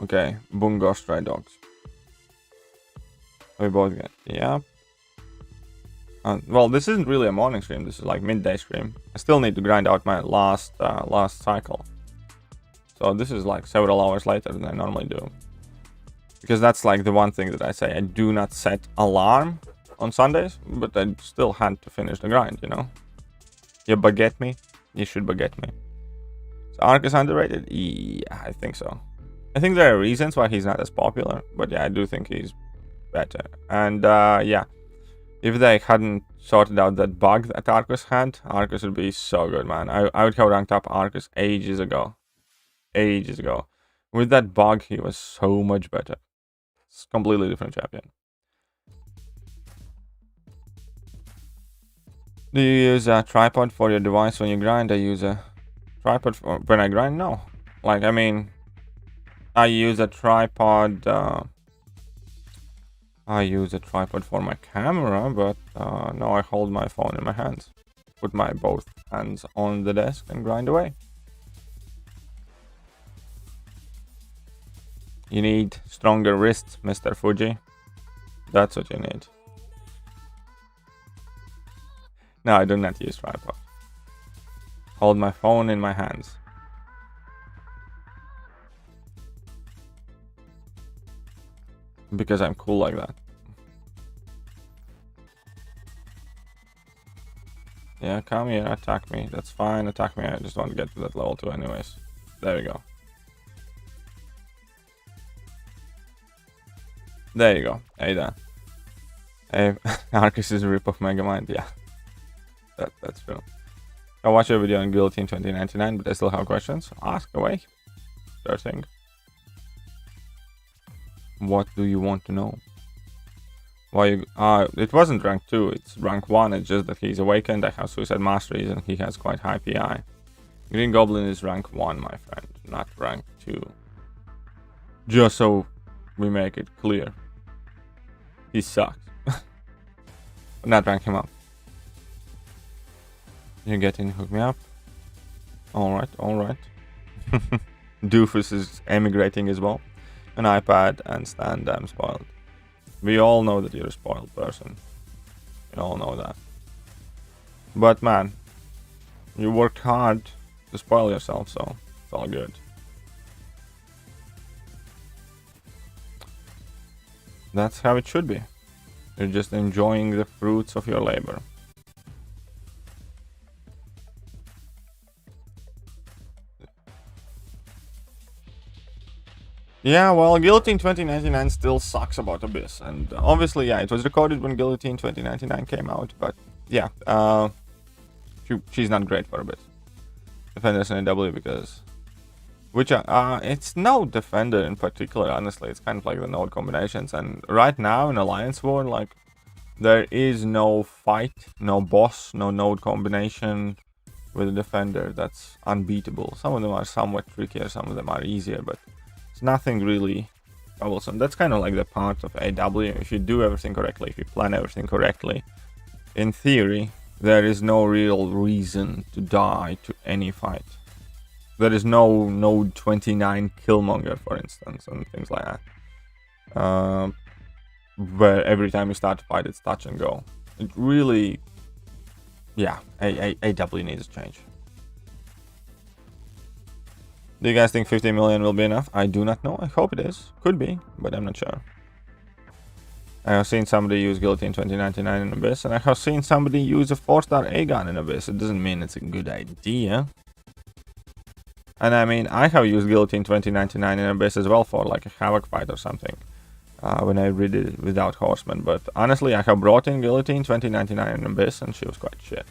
Okay. Bungo stray dogs. We both get. Yeah. Well, this isn't really a morning stream. This is like midday stream. I still need to grind out my last cycle. So this is like several hours later than I normally do. Because that's like the one thing that I say. I do not set alarm on Sundays, but I still had to finish the grind, you know? You baguette me? You should baguette me. So Ark is underrated? Yeah, I think so. I think there are reasons why he's not as popular, but yeah, I do think he's better. And yeah, if they hadn't sorted out that bug that Arcus had, Arcus would be so good, man. I would have ranked up Arcus ages ago. Ages ago. With that bug, he was so much better. It's a completely different champion. Do you use a tripod for your device when you grind? I use a tripod for when I grind? No. Like, I mean, I use a tripod. I use a tripod for my camera, but no, I hold my phone in my hands. Put my both hands on the desk and grind away. You need stronger wrists, Mr. Fuji. That's what you need. No, I do not use tripod. Hold my phone in my hands. Because I'm cool like that. Yeah, come here, attack me. That's fine, attack me. I just want to get to that level 2 anyways. There we go. There you go. Ada. Arcus is a rip of Megamind. Yeah, that's true. I watched your video on Guillotine 2099, but I still have questions. Ask away. Sure thing. What do you want to know? Why you... it wasn't rank 2, it's rank 1, it's just that he's awakened, I have Suicide Masteries, and he has quite high PI. Green Goblin is rank 1, my friend, not rank 2. Just so we make it clear. He sucks. Not rank him up. You get in, hook me up. Alright, alright. Doofus is emigrating as well. An iPad and Stan, damn spoiled. We all know that you're a spoiled person. We all know that. But man, you worked hard to spoil yourself, so it's all good. That's how it should be. You're just enjoying the fruits of your labor. Yeah, well, Guillotine 2099 still sucks about Abyss, and obviously, yeah, it was recorded when Guillotine 2099 came out, but yeah, she's not great for Abyss. Defenders in AW because... it's no defender in particular, honestly, it's kind of like the node combinations, and right now in Alliance War, like, there is no fight, no boss, no node combination with a defender that's unbeatable. Some of them are somewhat trickier, some of them are easier, but nothing really troublesome. That's kind of like the part of AW. If you do everything correctly, if you plan everything correctly, in theory, there is no real reason to die to any fight. There is no node 29 Killmonger, for instance, and things like that. Where every time you start to fight, it's touch and go. It really, yeah, AW needs to change. Do you guys think 50 million will be enough? I do not know. I hope it is. Could be, but I'm not sure. I have seen somebody use Guillotine 2099 in Abyss, and I have seen somebody use a 4-star A-gun in Abyss. It doesn't mean it's a good idea. And I mean, I have used Guillotine 2099 in Abyss as well for like a Havoc fight or something. When I read it without Horseman. But honestly, I have brought in Guillotine 2099 in Abyss, and she was quite shit.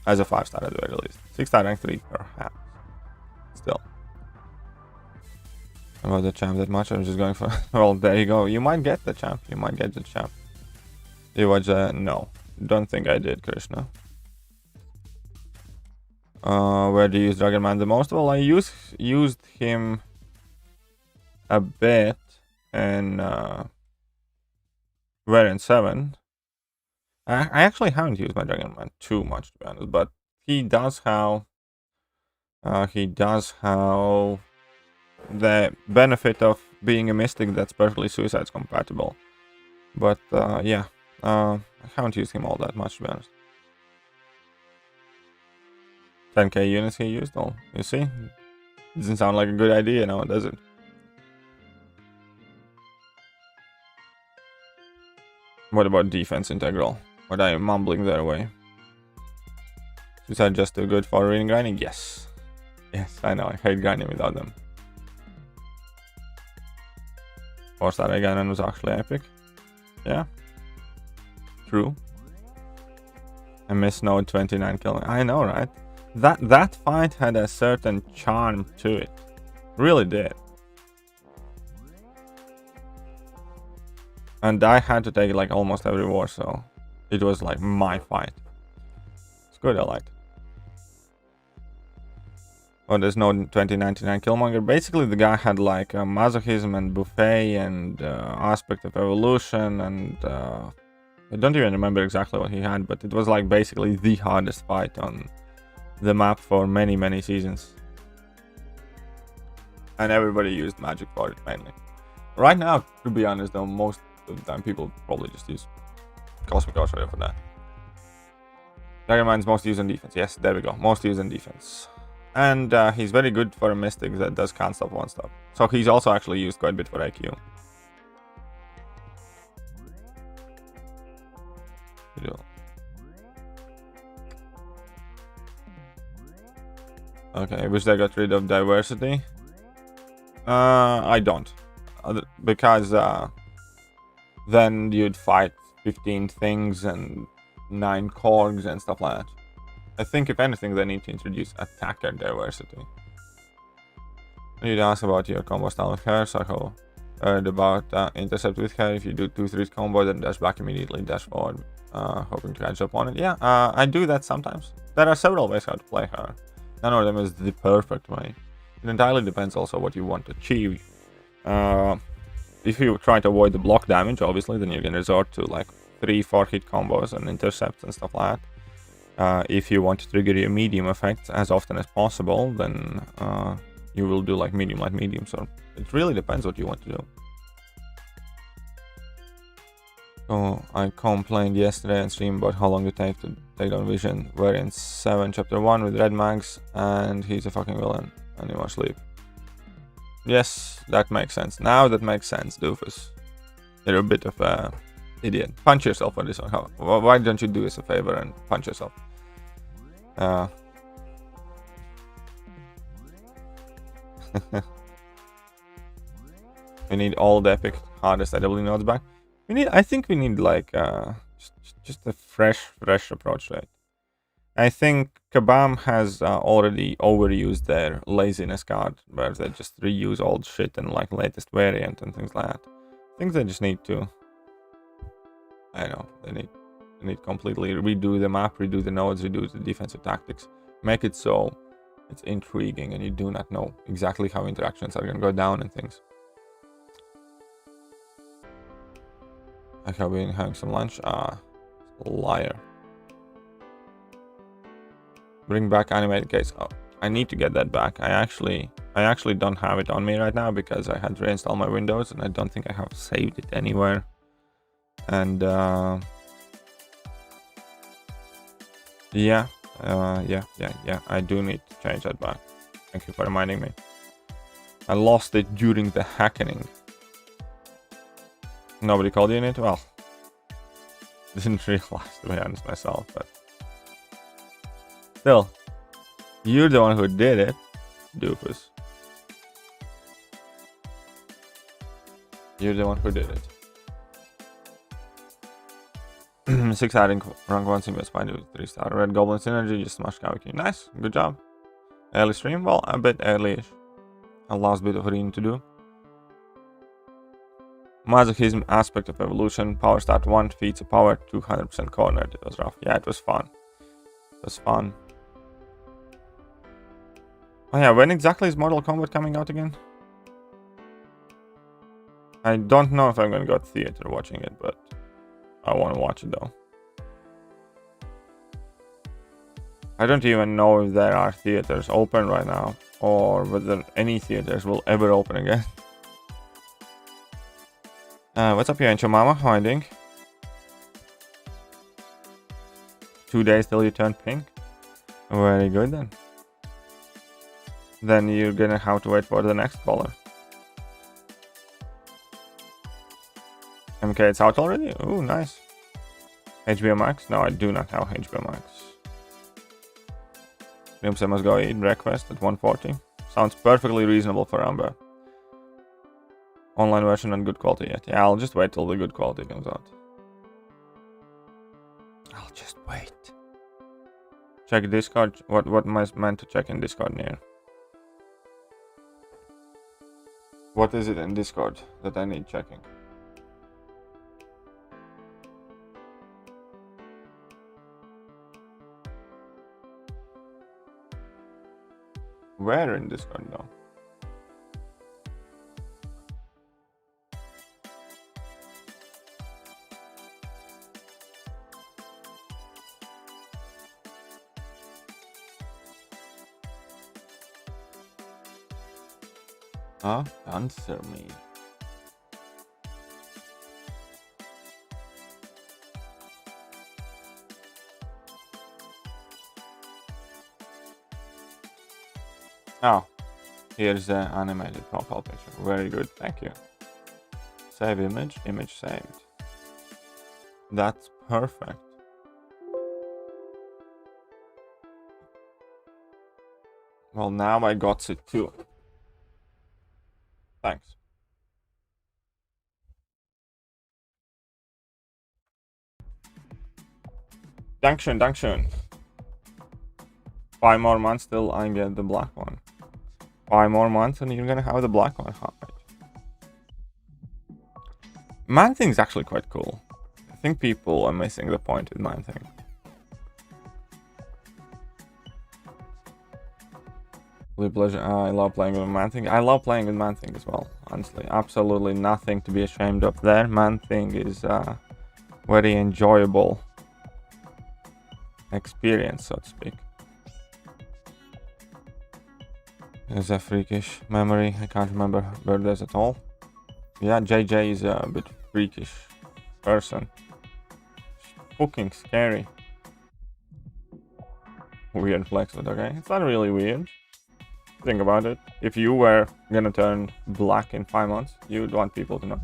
As a 5-star at the very least. 6-star rank 3, perhaps. Still. About the champ that much, I'm just going for... Well, there you go. You might get the champ. You might get the champ. Do you watch no. Don't think I did, Krishna. Where do you use Dragon Man the most? Well, I used him a bit in Variant 7. I actually haven't used my Dragon Man too much, to be honest, but he does have... the benefit of being a mystic that's perfectly suicides compatible. But yeah, I haven't used him all that much, to be honest. 10k units he used, oh, you see? Doesn't sound like a good idea now, does it? What about defense integral? What are you mumbling their way? Suicide just too good for arena grinding? Yes. Yes, I know, I hate grinding without them. 4-star again was actually epic. Yeah. True. I miss node 29 killing. I know, right? That fight had a certain charm to it. Really did. And I had to take like almost every war, so it was like my fight. It's good, I liked. Oh, there's no 2099 Killmonger. Basically, the guy had like masochism and buffet and aspect of evolution, and I don't even remember exactly what he had, but it was like basically the hardest fight on the map for many seasons. And everybody used magic for it mainly. Right now, to be honest, though, most of the time people probably just use Cosmic Archer for that. Dragon Man's most used on defense. Yes, there we go. Most used on defense. And he's very good for a mystic that does can't stop, won't stop. So he's also actually used quite a bit for AQ. Okay, I wish they got rid of diversity. I don't. Because then you'd fight 15 things and 9 cogs and stuff like that. I think if anything they need to introduce attacker diversity. I need to ask about your combo style with her, so I heard about intercept with her. If you do 2-3 combo, then dash back immediately, dash forward, hoping to catch up on it. Yeah, I do that sometimes. There are several ways how to play her. None of them is the perfect way. It entirely depends also what you want to achieve. If you try to avoid the block damage, obviously, then you can resort to like 3-4 hit combos and intercepts and stuff like that. If you want to trigger your medium effects as often as possible, then you will do like medium, light, medium. So it really depends what you want to do. So I complained yesterday on stream about how long it takes to take down Vision variant 7 chapter 1 with red mags, and he's a fucking villain and he won't sleep. Yes, that makes sense. Now that makes sense, doofus. You're a bit of a idiot. Punch yourself for this one. Why don't you do us a favor and punch yourself? We need all the epic hardest IW nodes back. I think we need like just a fresh approach to it. I think Kabam has already overused their laziness card, where they just reuse old shit and like latest variant and things like that. I think they just need to, I don't know, they need completely redo the map, redo the nodes, redo the defensive tactics, make it so it's intriguing and you do not know exactly how interactions are gonna go down and things. I have been having some lunch. Liar. Bring back animated case. Oh, I need to get that back. I actually don't have it on me right now because I had to reinstall my Windows and I don't think I have saved it anywhere. And yeah, I do need to change that back. Thank you for reminding me. I lost it during the hackening. Nobody called you in it? Well, didn't realize, to be honest myself, but still, you're the one who did it, doofus. You're the one who did it. 6 adding rank 1 single spine to 3-star. Red Goblin Synergy, just smash Kawaki. Nice, good job. Early stream? Well, a bit early-ish. A last bit of reading to do. Masochism aspect of evolution. Power stat 1, feats of power, 200% cornered. It was rough. Yeah, it was fun. It was fun. Oh yeah, when exactly is Mortal Kombat coming out again? I don't know if I'm gonna go to theater watching it, but I want to watch it though. I don't even know if there are theaters open right now, or whether any theaters will ever open again. What's up here, Ancho Mama? How are you doing? 2 days till you turn pink? Very good then. Then you're gonna have to wait for the next caller. MK, it's out already? Ooh, nice. HBO Max? No, I do not have HBO Max. I must go eat breakfast at 1:40. Sounds perfectly reasonable for Amber. Online version and good quality yet. Yeah, I'll just wait till the good quality comes out. I'll just wait. Check Discord. What am I meant to check in Discord near? What is it in Discord that I need checking? Where in Discord though? Answer me. Oh, here's the animated profile picture. Very good, thank you. Save image, image saved. That's perfect. Well, now I got it too. Thanks. Dankeschön, Dankeschön. 5 more months till I get the black one. 5 more months and you're gonna have the black one. Right. Man Thing's actually quite cool. I think people are missing the point with Man Thing. Pleasure. I love playing with Man Thing. I love playing with Man Thing as well, honestly. Absolutely nothing to be ashamed of there. Man Thing is very enjoyable experience, so to speak. There's a freakish memory. I can't remember birthdays at all. Yeah, JJ is a bit freakish person. Fucking scary. Weird flex, but okay. It's not really weird. Think about it. If you were gonna turn black in 5 months, you'd want people to know.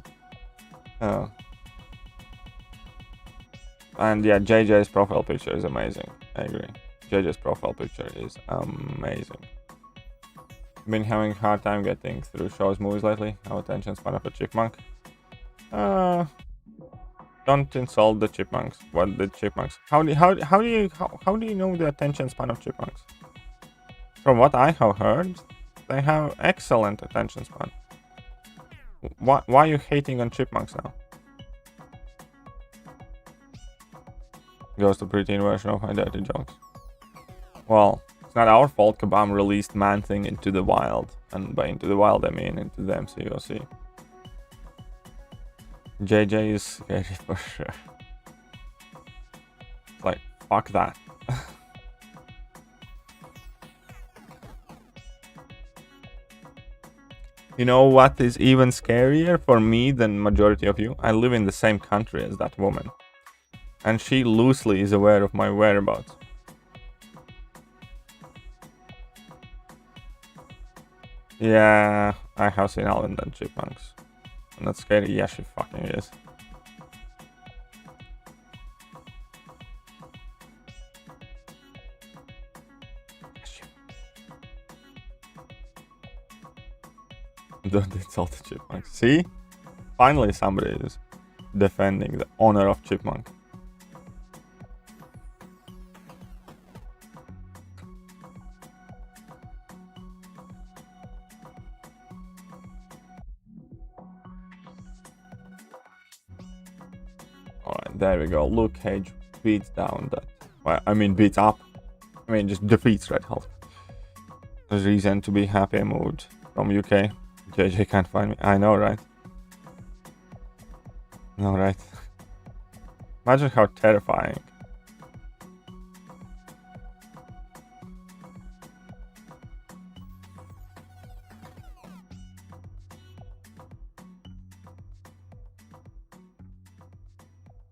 And yeah, JJ's profile picture is amazing. I agree. JJ's profile picture is amazing. Been having a hard time getting through shows, movies lately. How attention span of a chipmunk. Don't insult the chipmunks. What the chipmunks? How do you know the attention span of chipmunks? From what I have heard, they have excellent attention span. Why are you hating on chipmunks now? Goes to preteen version of my dirty jokes. Well, it's not our fault Kabam released Man Thing into the wild. And by into the wild I mean into the MCOC. JJ is scary for sure. It's like, fuck that. You know what is even scarier for me than majority of you? I live in the same country as that woman. And she loosely is aware of my whereabouts. Yeah, I have seen Alvin and Chipmunks. And that's scary. Yeah, she fucking is. Don't insult the Chipmunks. See? Finally somebody is defending the honor of Chipmunk. Alright, there we go. Luke Cage beats down that. Well, I mean beats up. I mean just defeats Red Hulk. There's reason to be happy mood from UK. JJ can't find me. I know, right? No, right? Imagine how terrifying.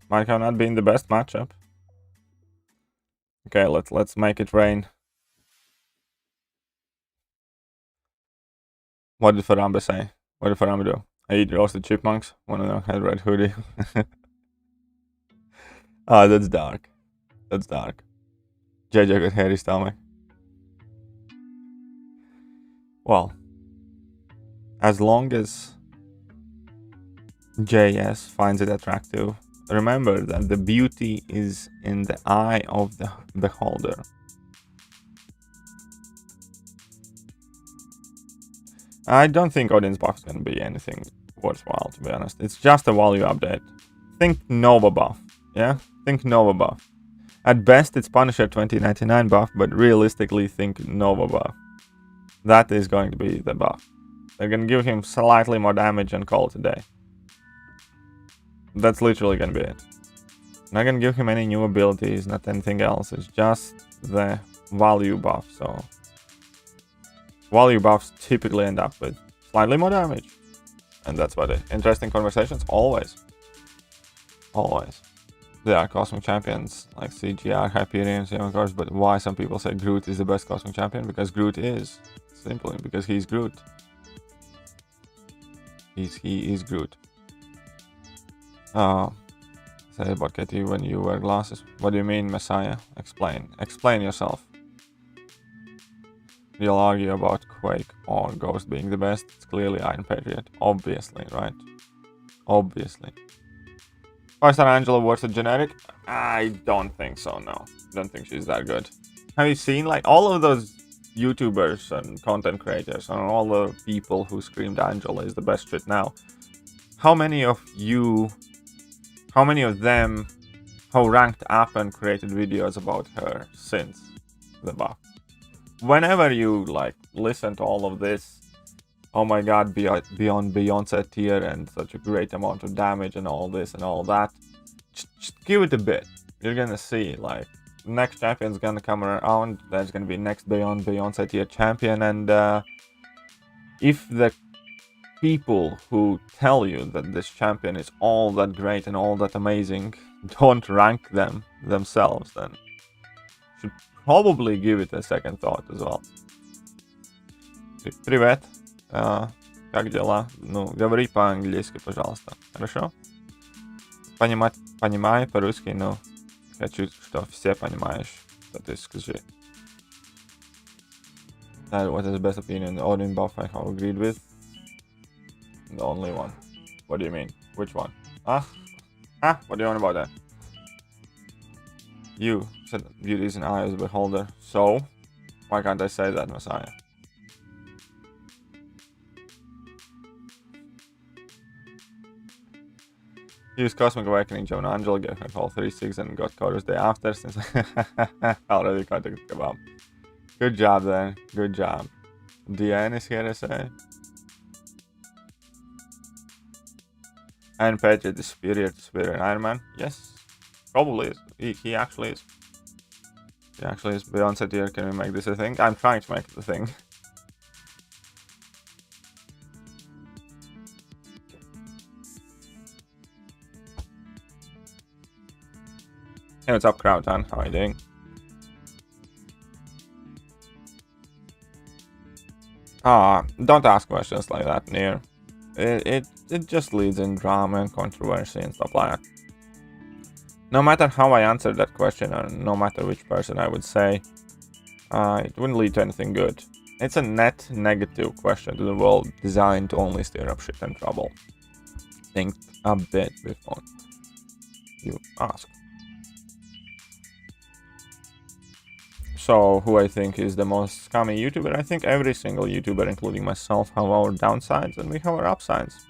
Might have not been the best matchup. Okay, let's make it rain. What did Farambe say? What did Farambe do? I eat roasted chipmunks. Wanna know? Had red hoodie. Ah, that's dark. That's dark. JJ got hairy stomach. Well, as long as JS finds it attractive, remember that the beauty is in the eye of the beholder. I don't think Odin's buff is going to be anything worthwhile, to be honest. It's just a value update. Think Nova buff, yeah? Think Nova buff. At best, it's Punisher 2099 buff, but realistically, think Nova buff. That is going to be the buff. They're going to give him slightly more damage and call it a day. That's literally going to be it. Not going to give him any new abilities, not anything else. It's just the value buff, so... Value buffs typically end up with slightly more damage. And that's about it. Interesting conversations, always. Always. There are Cosmic Champions like CGR, Hyperion, of course, but why some people say Groot is the best Cosmic Champion? Because Groot is. Simply because he's Groot. He is Groot. Say about Katie when you wear glasses. What do you mean, Messiah? Explain. Explain yourself. You'll argue about Quake or Ghost being the best. It's clearly Iron Patriot. Obviously, right? Obviously. 5-star Angela versus generic? I don't think so, no. Don't think she's that good. Have you seen, like, all of those YouTubers and content creators and all the people who screamed Angela is the best shit now? How many of them have ranked up and created videos about her since the buff? Whenever you, like, listen to all of this, oh my god, beyond Beyonce tier and such a great amount of damage and all this and all that, just give it a bit. You're gonna see, like, next champion's gonna come around, there's gonna be next beyond Beyonce tier champion, and if the people who tell you that this champion is all that great and all that amazing don't rank them themselves, then should probably give it a second thought as well. Привет. Как дела? Ну, говори по-английски, пожалуйста. Хорошо? Понимаю по-русски, но хочу, что все понимаешь, что ты скажи. That was his best opinion. The Odin buff I have agreed with. The only one. What do you mean? Which one? What do you want about that? You said beauty is an eye of the beholder. So? Why can't I say that, Messiah? Used Cosmic Awakening, Joan Angel, gave her call 3-6 and got Chorus day after since already contacted Kebab. Good job there, good job. Diane is here to say. And Patriot is superior to Superior Iron Man. Yes, probably is. He actually is. He actually is. Beyonce tier, can we make this a thing? I'm trying to make it a thing. Hey, what's up, Crowdton? How are you doing? Don't ask questions like that, Near. It just leads in drama and controversy and stuff like that. No matter how I answer that question, or no matter which person I would say, it wouldn't lead to anything good. It's a net negative question to the world designed to only stir up shit and trouble. Think a bit before you ask. So, who I think is the most scummy YouTuber? I think every single YouTuber, including myself, have our downsides and we have our upsides.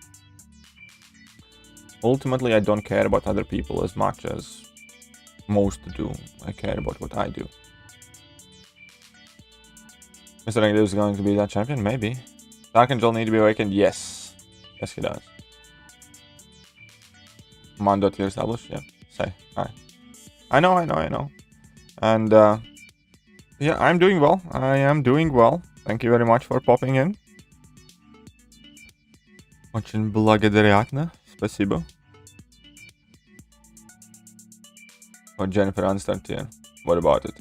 Ultimately, I don't care about other people as much as most do. I care about what I do. Mr. Negative is going to be that champion? Maybe. Dark Angel need to be awakened? Yes. Yes, he does. Mando tier established? Yeah. Say hi. I know. And, yeah, I'm doing well. I am doing well. Thank you very much for popping in. Очень благодарятно. Спасибо. Or Jennifer Aniston here. What about it?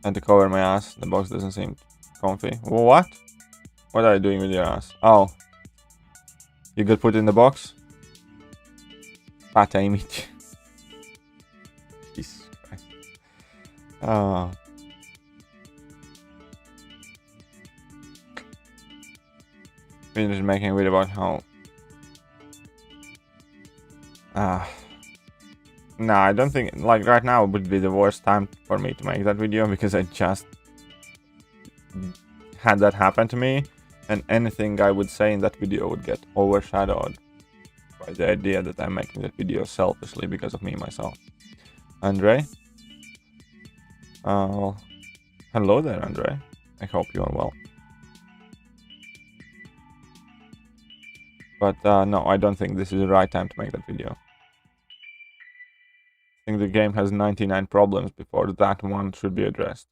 And to cover my ass. The box doesn't seem comfy. What? What are you doing with your ass? Oh. You got put in the box? Pata image. Jesus Christ. Oh. We're just making a video about how... No, I don't think... Like, right now would be the worst time for me to make that video, because I just had that happen to me, and anything I would say in that video would get overshadowed by the idea that I'm making that video selfishly because of me myself. Andre? Well, hello there, Andre. I hope you are well. But no, I don't think this is the right time to make that video. I think the game has 99 problems before that one should be addressed.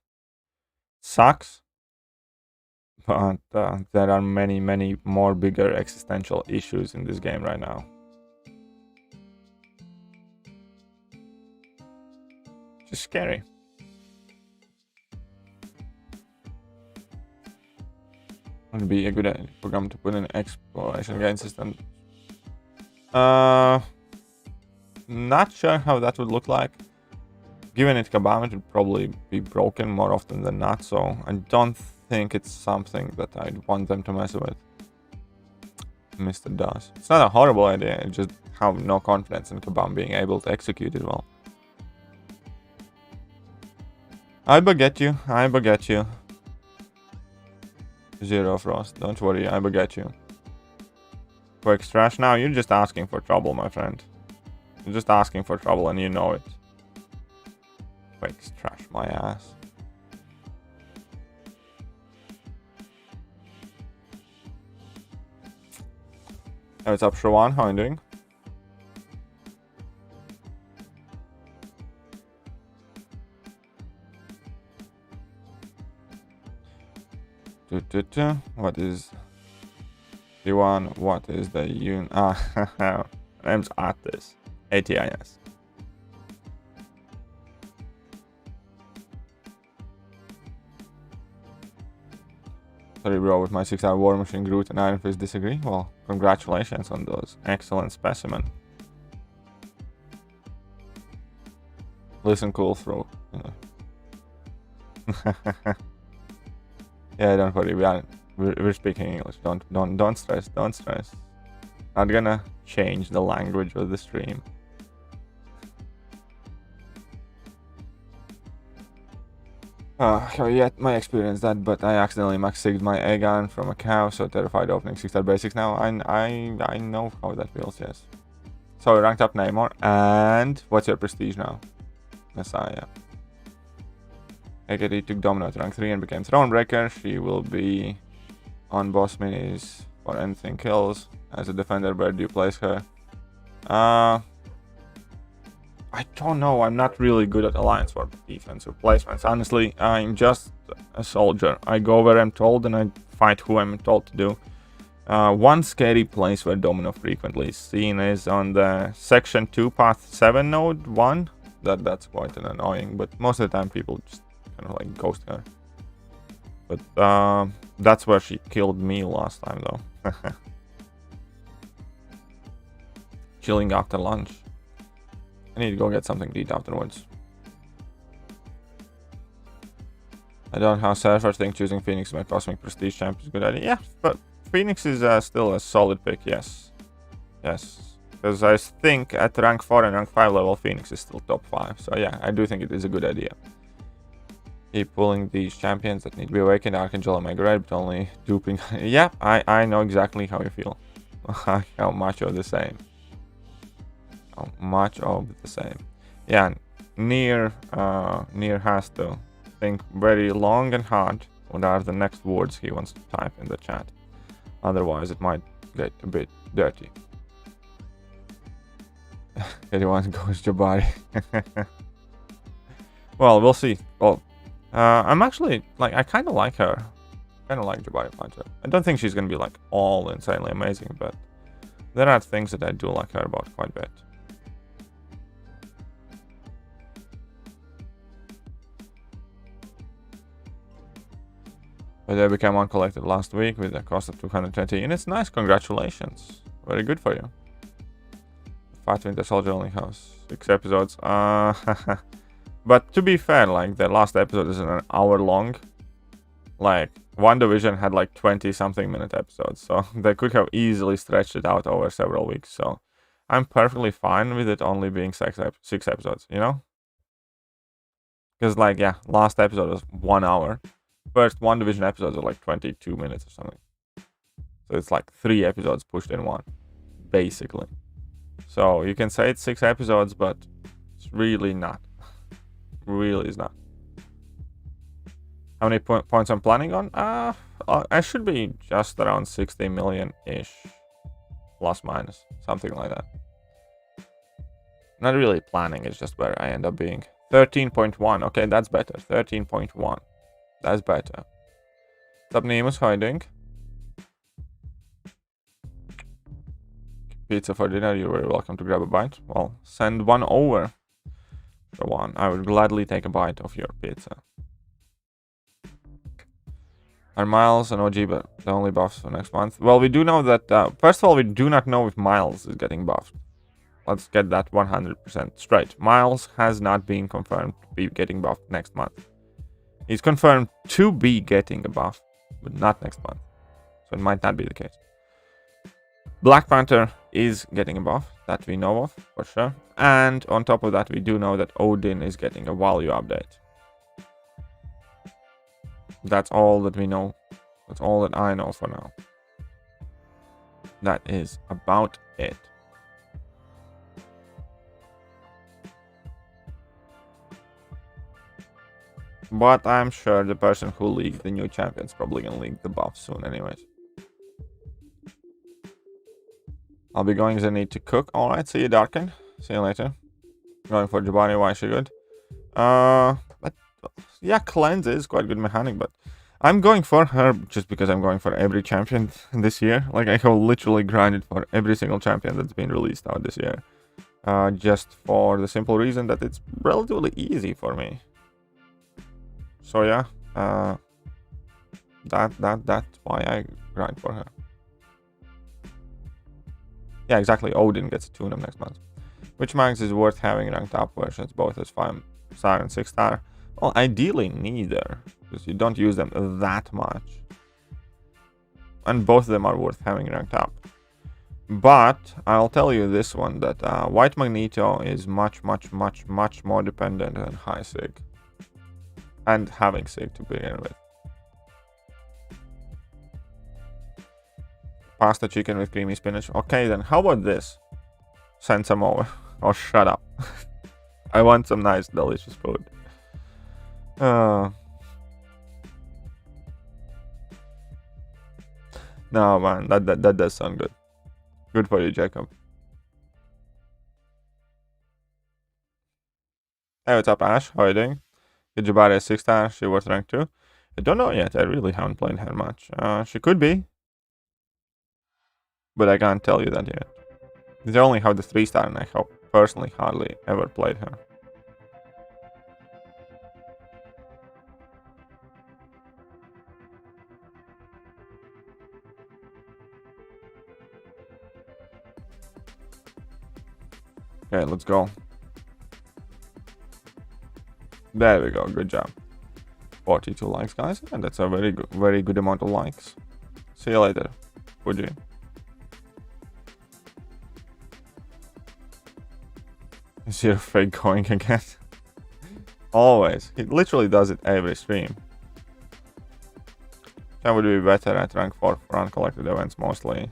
Sucks. But there are many, many more bigger existential issues in this game right now. Just scary. Would be a good program to put in exploration gain system. Not sure how that would look like. Given it Kabam, it would probably be broken more often than not, so I don't think it's something that I'd want them to mess with. Mr. does. It's not a horrible idea, I just have no confidence in Kabam being able to execute it well. I baguette you, I baguette you. Zero Frost, don't worry, I baguette you. Quick trash now, you're just asking for trouble, my friend. You're just asking for trouble and you know it. Quick trash my ass. Hey, what's up, Shrawan? How are you doing? What is the one? What is the un? Name's Atis. ATIS. Sorry, bro, with my 6-hour war machine, Groot and Iron Fist disagree? Well, congratulations on those. Excellent specimen. Listen cool through. Yeah, don't worry, we're speaking English. Don't stress, don't stress. Not gonna change the language of the stream. Have yet my experience that, but I accidentally max-sigged my egg gun from a cow, so terrified opening 6-star basics now. I know how that feels, yes. So ranked up Namor, and what's your prestige now? Messiah. AKT took Domino to rank 3 and became Thronebreaker. She will be on boss minis for anything kills. As a defender, where do you place her? I don't know, I'm not really good at Alliance for defensive placements. Honestly, I'm just a soldier. I go where I'm told and I fight who I'm told to do. One scary place where Domino frequently is seen is on the Section 2 Path 7 Node 1. That's quite an annoying, but most of the time people just kind of like ghost her. But that's where she killed me last time though. Chilling after lunch. I need to go get something to eat afterwards. I don't know how Surfer think choosing Phoenix as my Cosmic Prestige champ is a good idea. Yeah, but Phoenix is still a solid pick, yes. Yes. Because I think at rank 4 and rank 5 level, Phoenix is still top 5. So yeah, I do think it is a good idea. Keep pulling these champions that need to be awakened. Archangel and Mega but only duping. Yeah, I know exactly how you feel. How much of the same. Much of the same. Yeah, Nier has to think very long and hard what are the next words he wants to type in the chat. Otherwise it might get a bit dirty. Anyone goes Jabari. Well, we'll see. Well, I'm actually like, I kind of like her. Kind of like Jabari Panther. I don't think she's gonna be like all insanely amazing, but there are things that I do like her about quite a bit. But they became uncollected last week with a cost of 220 units. Nice, congratulations. Very good for you. Fat Winter Soldier only has 6 episodes. But to be fair, like the last episode is an hour long. Like One Division had like 20-something minute episodes, so they could have easily stretched it out over several weeks. So I'm perfectly fine with it only being 6 episodes, you know? Because like, yeah, last episode was 1 hour. First One Division episodes are like 22 minutes or something. So it's like 3 episodes pushed in one, basically. So you can say it's 6 episodes, but it's really not. Really is not. How many points I'm planning on? I should be just around 60 million-ish. Plus minus, something like that. Not really planning, it's just where I end up being. 13.1, okay, that's better. 13.1. That's better. What's up, Nemus? How are you doing? Pizza for dinner, you're very welcome to grab a bite. Well, send one over for one. I would gladly take a bite of your pizza. Are Miles and OG but the only buffs for next month? Well, we do know that, first of all, we do not know if Miles is getting buffed. Let's get that 100% straight. Miles has not been confirmed to be getting buffed next month. He's confirmed to be getting a buff, but not next month. So it might not be the case. Black Panther is getting a buff that we know of for sure. And on top of that, we do know that Odin is getting a value update. That's all that we know. That's all that I know for now. That is about it. But I'm sure the person who leaked the new champion's probably gonna leak the buff soon anyways. I'll be going as I need to cook. Alright, see you Darken. See you later. Going for Jabari, why she good? But yeah, cleanse is quite a good mechanic, but I'm going for her just because I'm going for every champion this year. Like, I have literally grinded for every single champion that's been released out this year. Just for the simple reason that it's relatively easy for me. So yeah, that's why I grind for her. Yeah, exactly. Odin gets a tune-up next month. Which mags is worth having ranked up versions, both as 5-star and 6-star? Well, ideally neither, because you don't use them that much. And both of them are worth having ranked up. But I'll tell you this one, that White Magneto is much more dependent on high sig. And having sig to begin with. Pasta chicken with creamy spinach. Okay then, how about this? Send some over. Or shut up. I want some nice, delicious food. No, man, that does sound good. Good for you, Jacob. Hey, what's up, Ash? How are you doing? Good Jabari is 6-star. She was ranked 2. I don't know yet. I really haven't played her much. She could be. But I can't tell you that yet. They only have the 3-star, and I have personally hardly ever played her. Okay, let's go. There we go. Good job. 42 likes, guys, and that's a very good amount of likes. See you later, Fuji. Is your fake going again? Always. He literally does it every stream. That would be better at rank 4 for uncollected events mostly.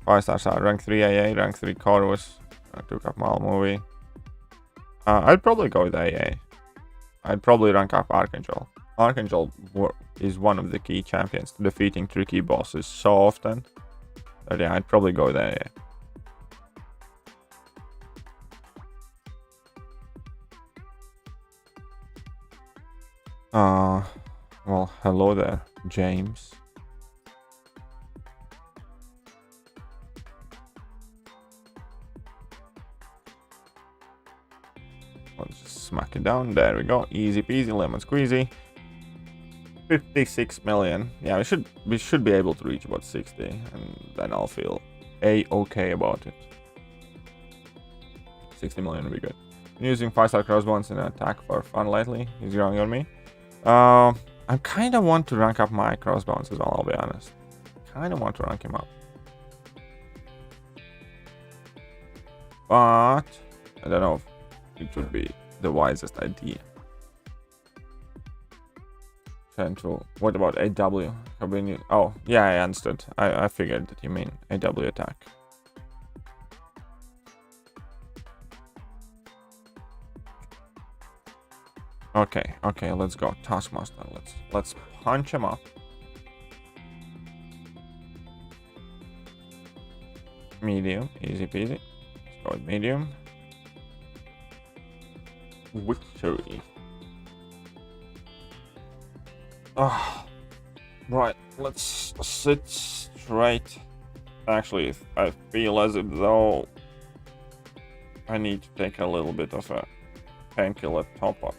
5-stars are rank 3 AA, rank 3 Chorus, rank 2 Kapmal movie. I'd probably go with AA. I'd probably rank up Archangel. Archangel is one of the key champions to defeating tricky bosses so often. But yeah, I'd probably go with AA. Well, hello there, James. Let's just smack it down. There we go. Easy peasy, lemon squeezy. 56 million. Yeah, we should be able to reach about 60, and then I'll feel okay about it. 60 million would be good. I'm using 5-star crossbones in an attack for fun lately. He's growing on me. I kind of want to rank up my crossbones as well, I'll be honest. Kind of want to rank him up. But I don't know if it would be the wisest idea. What about AW? Oh, yeah, I understood. I figured that you mean AW attack. Okay, let's go. Taskmaster. Let's punch him up. Medium, easy peasy. Let's go with medium. Victory. Right, let's sit straight. Actually, I feel as if though I need to take a little bit of a painkiller top up.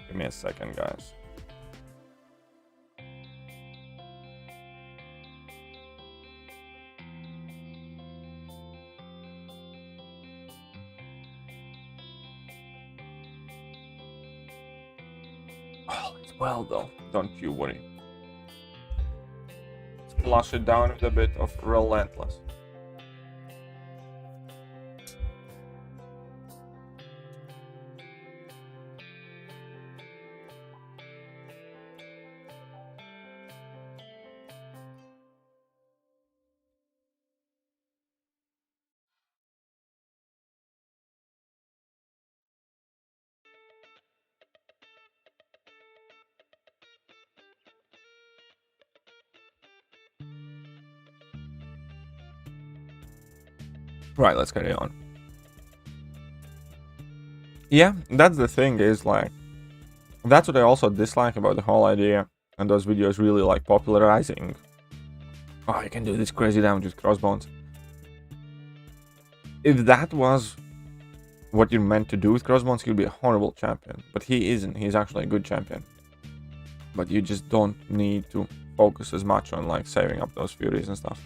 Give me a second, guys. All is well, though. Don't you worry. It's flush it down with a bit of Relentless. Right, let's carry on. Yeah, that's the thing, is like, that's what I also dislike about the whole idea, and those videos really like popularizing. Oh, you can do this crazy damage with crossbones. If that was what you're meant to do with crossbones, he'd be a horrible champion. But he isn't. He's actually a good champion. But you just don't need to focus as much on like saving up those furies and stuff.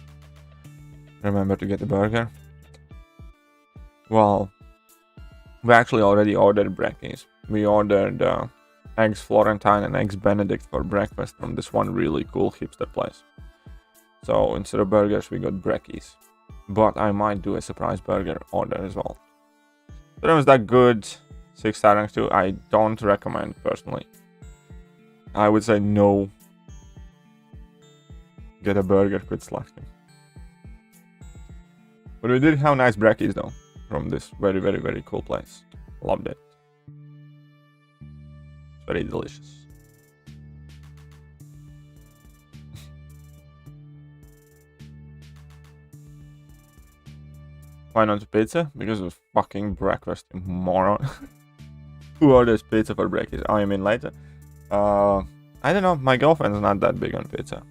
Remember to get the burger. Well, we actually already ordered brekkies. We ordered eggs Florentine and eggs Benedict for breakfast from this one really cool hipster place. So instead of burgers, we got brekkies. But I might do a surprise burger order as well. But it was that good. 6-star rank 2. I don't recommend personally. I would say no. Get a burger, quit slacking. But we did have nice brekkies though. From this very, very, very cool place. Loved it. It's very delicious. Why not pizza? Because of fucking breakfast, you moron. Who orders pizza for breakfast? Oh, you mean later? I don't know. My girlfriend's not that big on pizza.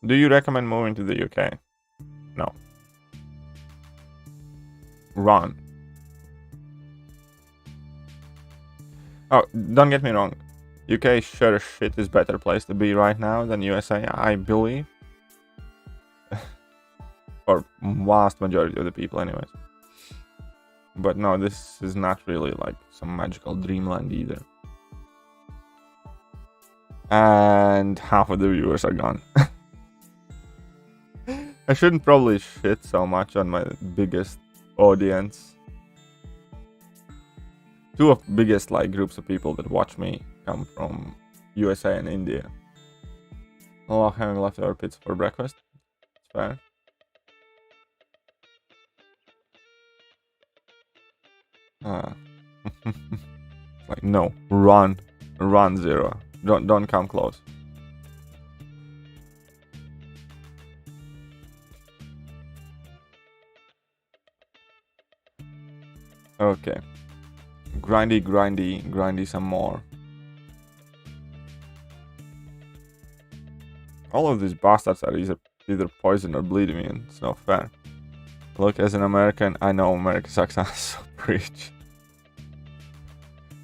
Do you recommend moving to the UK? No. Run. Oh, don't get me wrong. UK sure as shit is better place to be right now than USA, I believe. For vast majority of the people anyways. But no, this is not really like some magical dreamland either. And half of the viewers are gone. I shouldn't probably shit so much on my biggest audience. Two of biggest like groups of people that watch me come from USA and India. Oh, having leftover pizza for breakfast. It's fair. Like no, run, Zero. Don't come close. Okay. Grindy some more. All of these bastards are either poison or bleeding me, and it's not fair. Look, as an American, I know America sucks ass, so preach.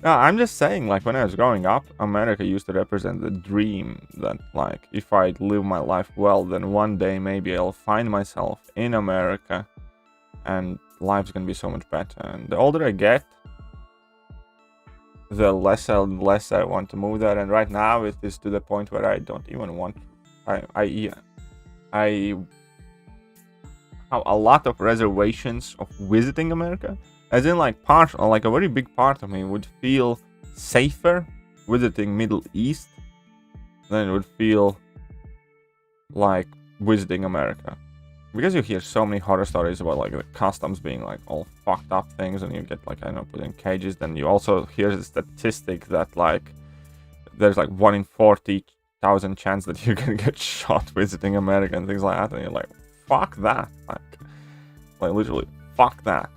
No, I'm just saying, like, when I was growing up, America used to represent the dream that, like, if I live my life well, then one day maybe I'll find myself in America and life's gonna be so much better. And the older I get, the less and less I want to move there. And right now it is to the point where I don't even want. I have a lot of reservations of visiting America. As in, like, like a very big part of me would feel safer visiting Middle East than it would feel like visiting America. Because you hear so many horror stories about, like, the customs being, like, all fucked up things, and you get, like, I don't know, put in cages. Then you also hear the statistic that, like, there's, like, 1 in 40,000 chance that you're gonna get shot visiting America and things like that. And you're like, fuck that. Like literally, fuck that.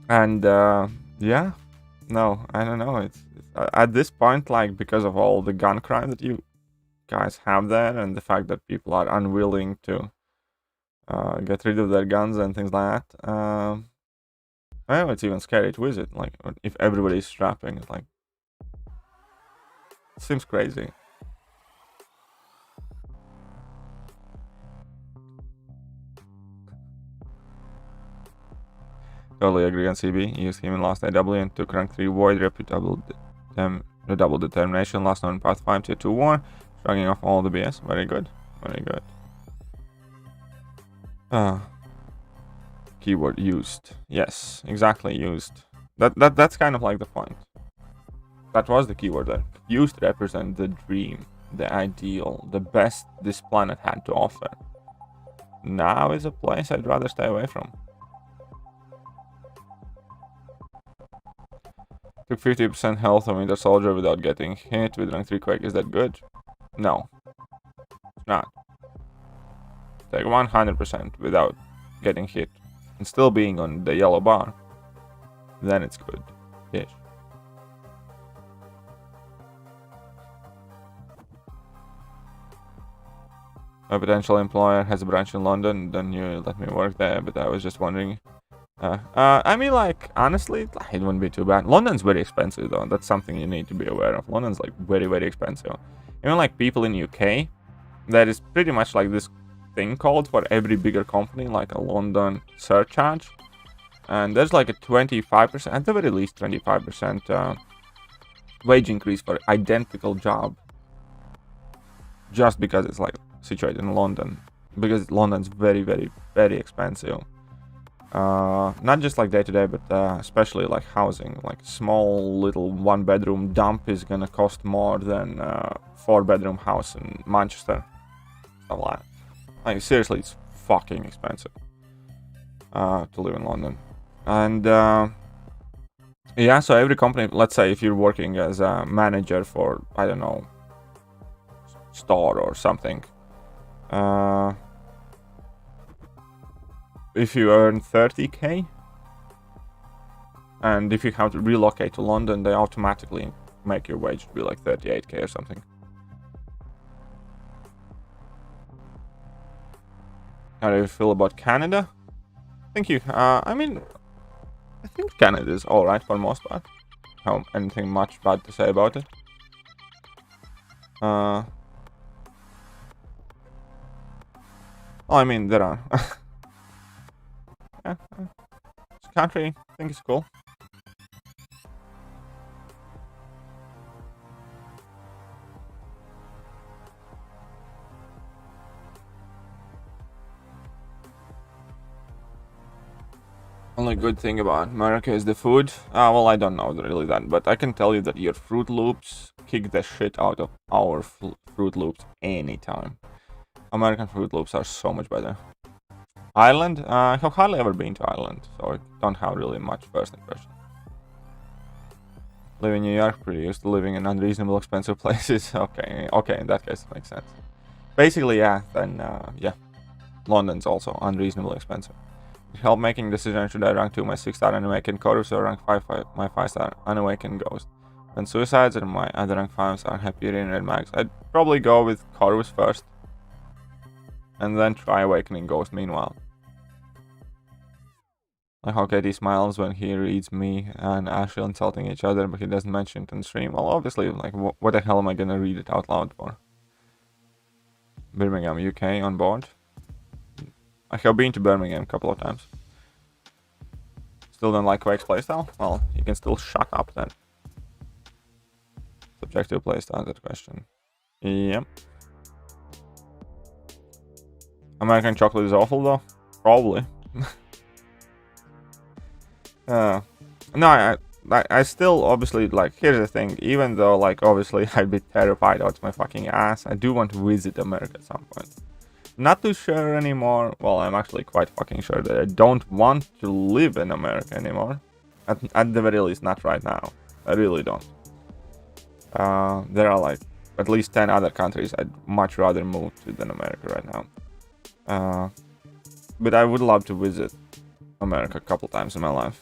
And, yeah. No, I don't know. It's at this point, like, because of all the gun crime that you guys have there, and the fact that people are unwilling to get rid of their guns and things like that. I know it's even scary to visit. Like, if everybody's strapping, it's like, it seems crazy. Totally agree on CB. Used him in last AW and took rank 3 void, reputable them The double determination, last known path 5 tier 2 war. Shrugging off all the BS. Very good. Very good. Keyword used. Yes, exactly, used. That's kind of like the point. That was the keyword there. Used represent the dream, the ideal, the best this planet had to offer. Now is a place I'd rather stay away from. Took 50% health on Winter Soldier without getting hit with rank 3 Quake. Is that good? No. It's not. Take 100% without getting hit and still being on the yellow bar. Then it's good. Ish. My potential employer has a branch in London, then you let me work there, but I was just wondering. I mean, like, honestly, it wouldn't be too bad. London's very expensive, though. That's something you need to be aware of. London's, like, very, very expensive. Even, like, people in UK, there is pretty much, like, this thing called for every bigger company, like a London surcharge. And there's, like, a 25%, at the very least 25% wage increase for identical job. Just because it's, like, situated in London. Because London's very, very, very expensive. Not just like day-to-day, but especially like housing. Like small little one-bedroom dump is gonna cost more than a 4-bedroom house in Manchester. Stuff like that. Like seriously, it's fucking expensive to live in London. And yeah, so every company, let's say if you're working as a manager for, I don't know, store or something, if you earn 30k and if you have to relocate to London, they automatically make your wage be like 38k or something. How do you feel about Canada? Thank you. I mean, I think Canada is alright for the most part. I don't have anything much bad to say about it. I mean, there are. Yeah, it's a country, I think it's cool. Only good thing about America is the food. Well, I don't know really that, but I can tell you that your Fruit Loops kick the shit out of our Fruit Loops anytime. American Fruit Loops are so much better. Ireland? I have hardly ever been to Ireland, so I don't have really much first impression. Live in New York, pretty used to living in unreasonable expensive places. Okay, in that case it makes sense. Basically, yeah, then, yeah. London's also unreasonably expensive. It helped making decision should I rank 2 my 6-star Unawakened Chorus or rank 5 my 5-star Unawakened Ghost. Then Suicides and my other rank 5-star Hyperion Red Max. I'd probably go with Chorus first. And then try Awakening Ghost meanwhile. Like how Katie smiles when he reads me and Ashley insulting each other, but he doesn't mention it on stream. Well, obviously, like, what the hell am I gonna read it out loud for? Birmingham, UK on board. I have been to Birmingham a couple of times. Still don't like Quake's playstyle? Well, you can still shut up then. Subjective playstyle, that question. Yep. American chocolate is awful though? Probably. No, I still obviously, like, here's the thing, even though, like, obviously I'd be terrified out my fucking ass, I do want to visit America at some point. Not too sure anymore, well, I'm actually quite fucking sure that I don't want to live in America anymore. At the very least, not right now. I really don't. There are, like, at least 10 other countries I'd much rather move to than America right now. But I would love to visit America a couple times in my life.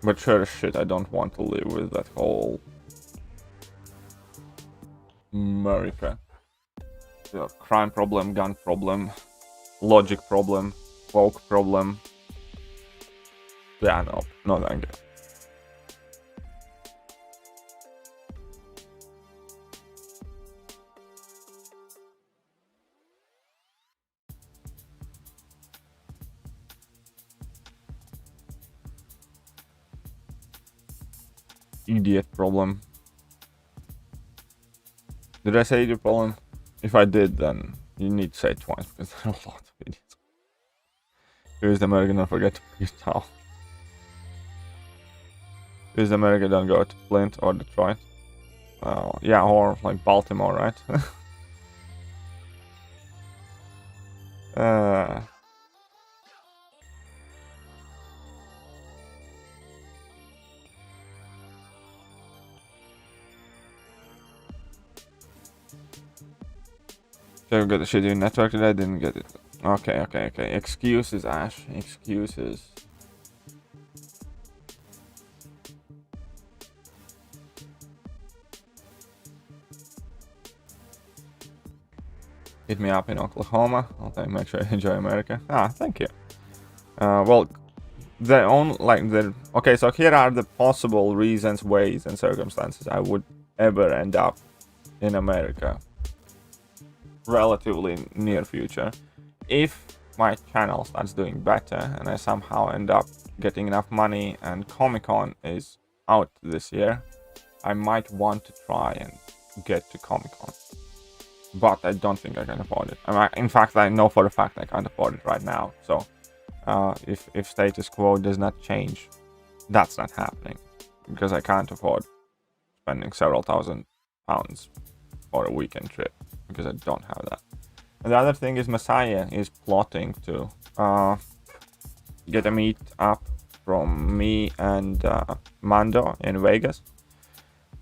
But sure as shit, I don't want to live with that whole America. Yeah, crime problem, gun problem, logic problem, woke problem. Yeah, no thank you. idiot problem. Did I say idiot problem? If I did, then you need to say it twice because there are a lot of idiots. Here's the American, don't forget to forget how. Here's the American, don't go to Flint or Detroit. Yeah, or like Baltimore, right? Okay, we got the shitty network today, I didn't get it. Okay. Excuses, Ash. Excuses. Hit me up in Oklahoma. I'll make sure I enjoy America. Ah, thank you. Well, okay, so here are the possible reasons, ways, and circumstances I would ever end up in America. Relatively near future. If my channel starts doing better and I somehow end up getting enough money and Comic-Con is out this year, I might want to try and get to Comic-Con. But I don't think I can afford it. In fact, I know for a fact I can't afford it right now. So if status quo does not change, that's not happening. Because I can't afford spending several £1,000s for a weekend trip. Because I don't have that. And the other thing is Messiah is plotting to get a meet up from me and Mando in Vegas.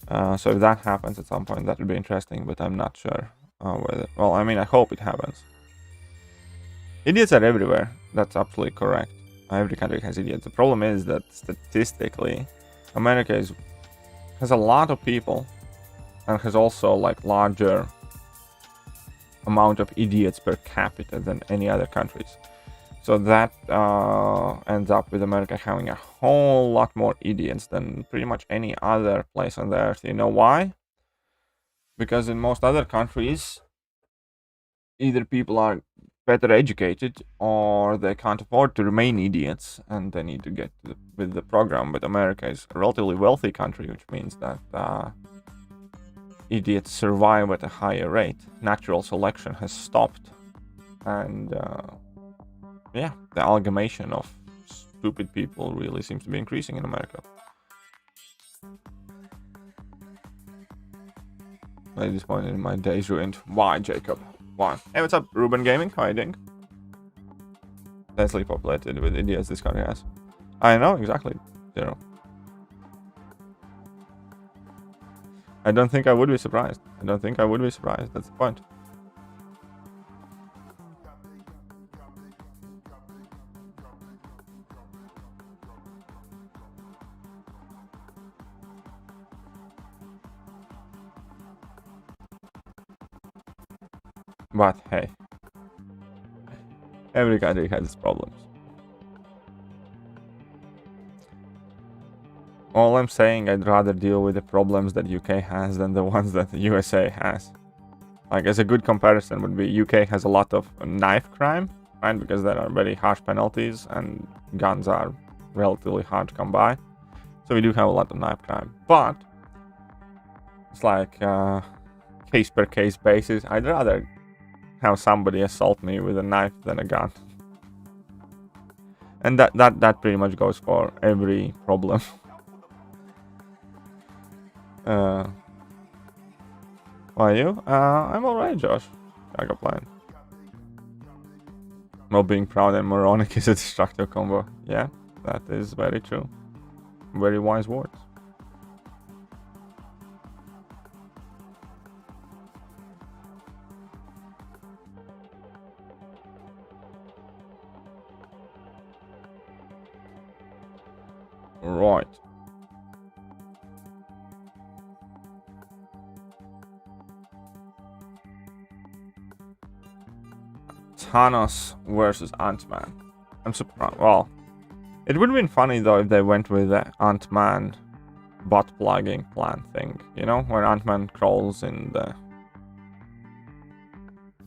So if that happens at some point, that will be interesting, but I'm not sure whether... Well, I mean, I hope it happens. Idiots are everywhere. That's absolutely correct. Every country has idiots. The problem is that statistically, America has a lot of people and has also like larger amount of idiots per capita than any other countries. So that ends up with America having a whole lot more idiots than pretty much any other place on the earth. You know why? Because in most other countries, either people are better educated or they can't afford to remain idiots and they need to get with the program. But America is a relatively wealthy country, which means that idiots survive at a higher rate. Natural selection has stopped, and yeah, the amalgamation of stupid people really seems to be increasing in America. At this point in my day's ruined. Why, Jacob? Why? Hey, what's up, Ruben Gaming? How are you doing? Densely populated with idiots this country has. I know, exactly. 0. I don't think I would be surprised. That's the point. But hey, every country has its problems. All I'm saying, I'd rather deal with the problems that UK has than the ones that the USA has. Like, as a good comparison would be, UK has a lot of knife crime, right? Because there are very harsh penalties and guns are relatively hard to come by. So we do have a lot of knife crime. But it's like case per case basis. I'd rather have somebody assault me with a knife than a gun. And that pretty much goes for every problem. How are you? I'm alright, Josh. I got plan. Well, being proud and moronic is a destructive combo. Yeah, that is very true. Very wise words. Right. Thanos versus Ant-Man. I'm surprised. Well, it would have been funny though if they went with the Ant-Man butt plugging plan thing. You know, where Ant-Man crawls in the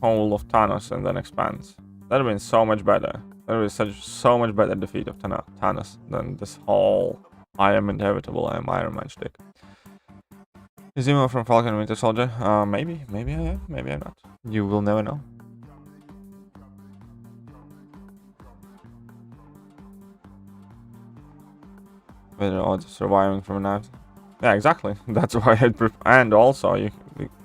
hole of Thanos and then expands. That would have been so much better. That would be so much better defeat of Thanos than this whole I am inevitable. I am Iron Man stick. Is Zemo from Falcon and Winter Soldier? Maybe I am. Maybe I'm not. You will never know. Better odds of surviving from a knife. Yeah, exactly. That's why I'd and also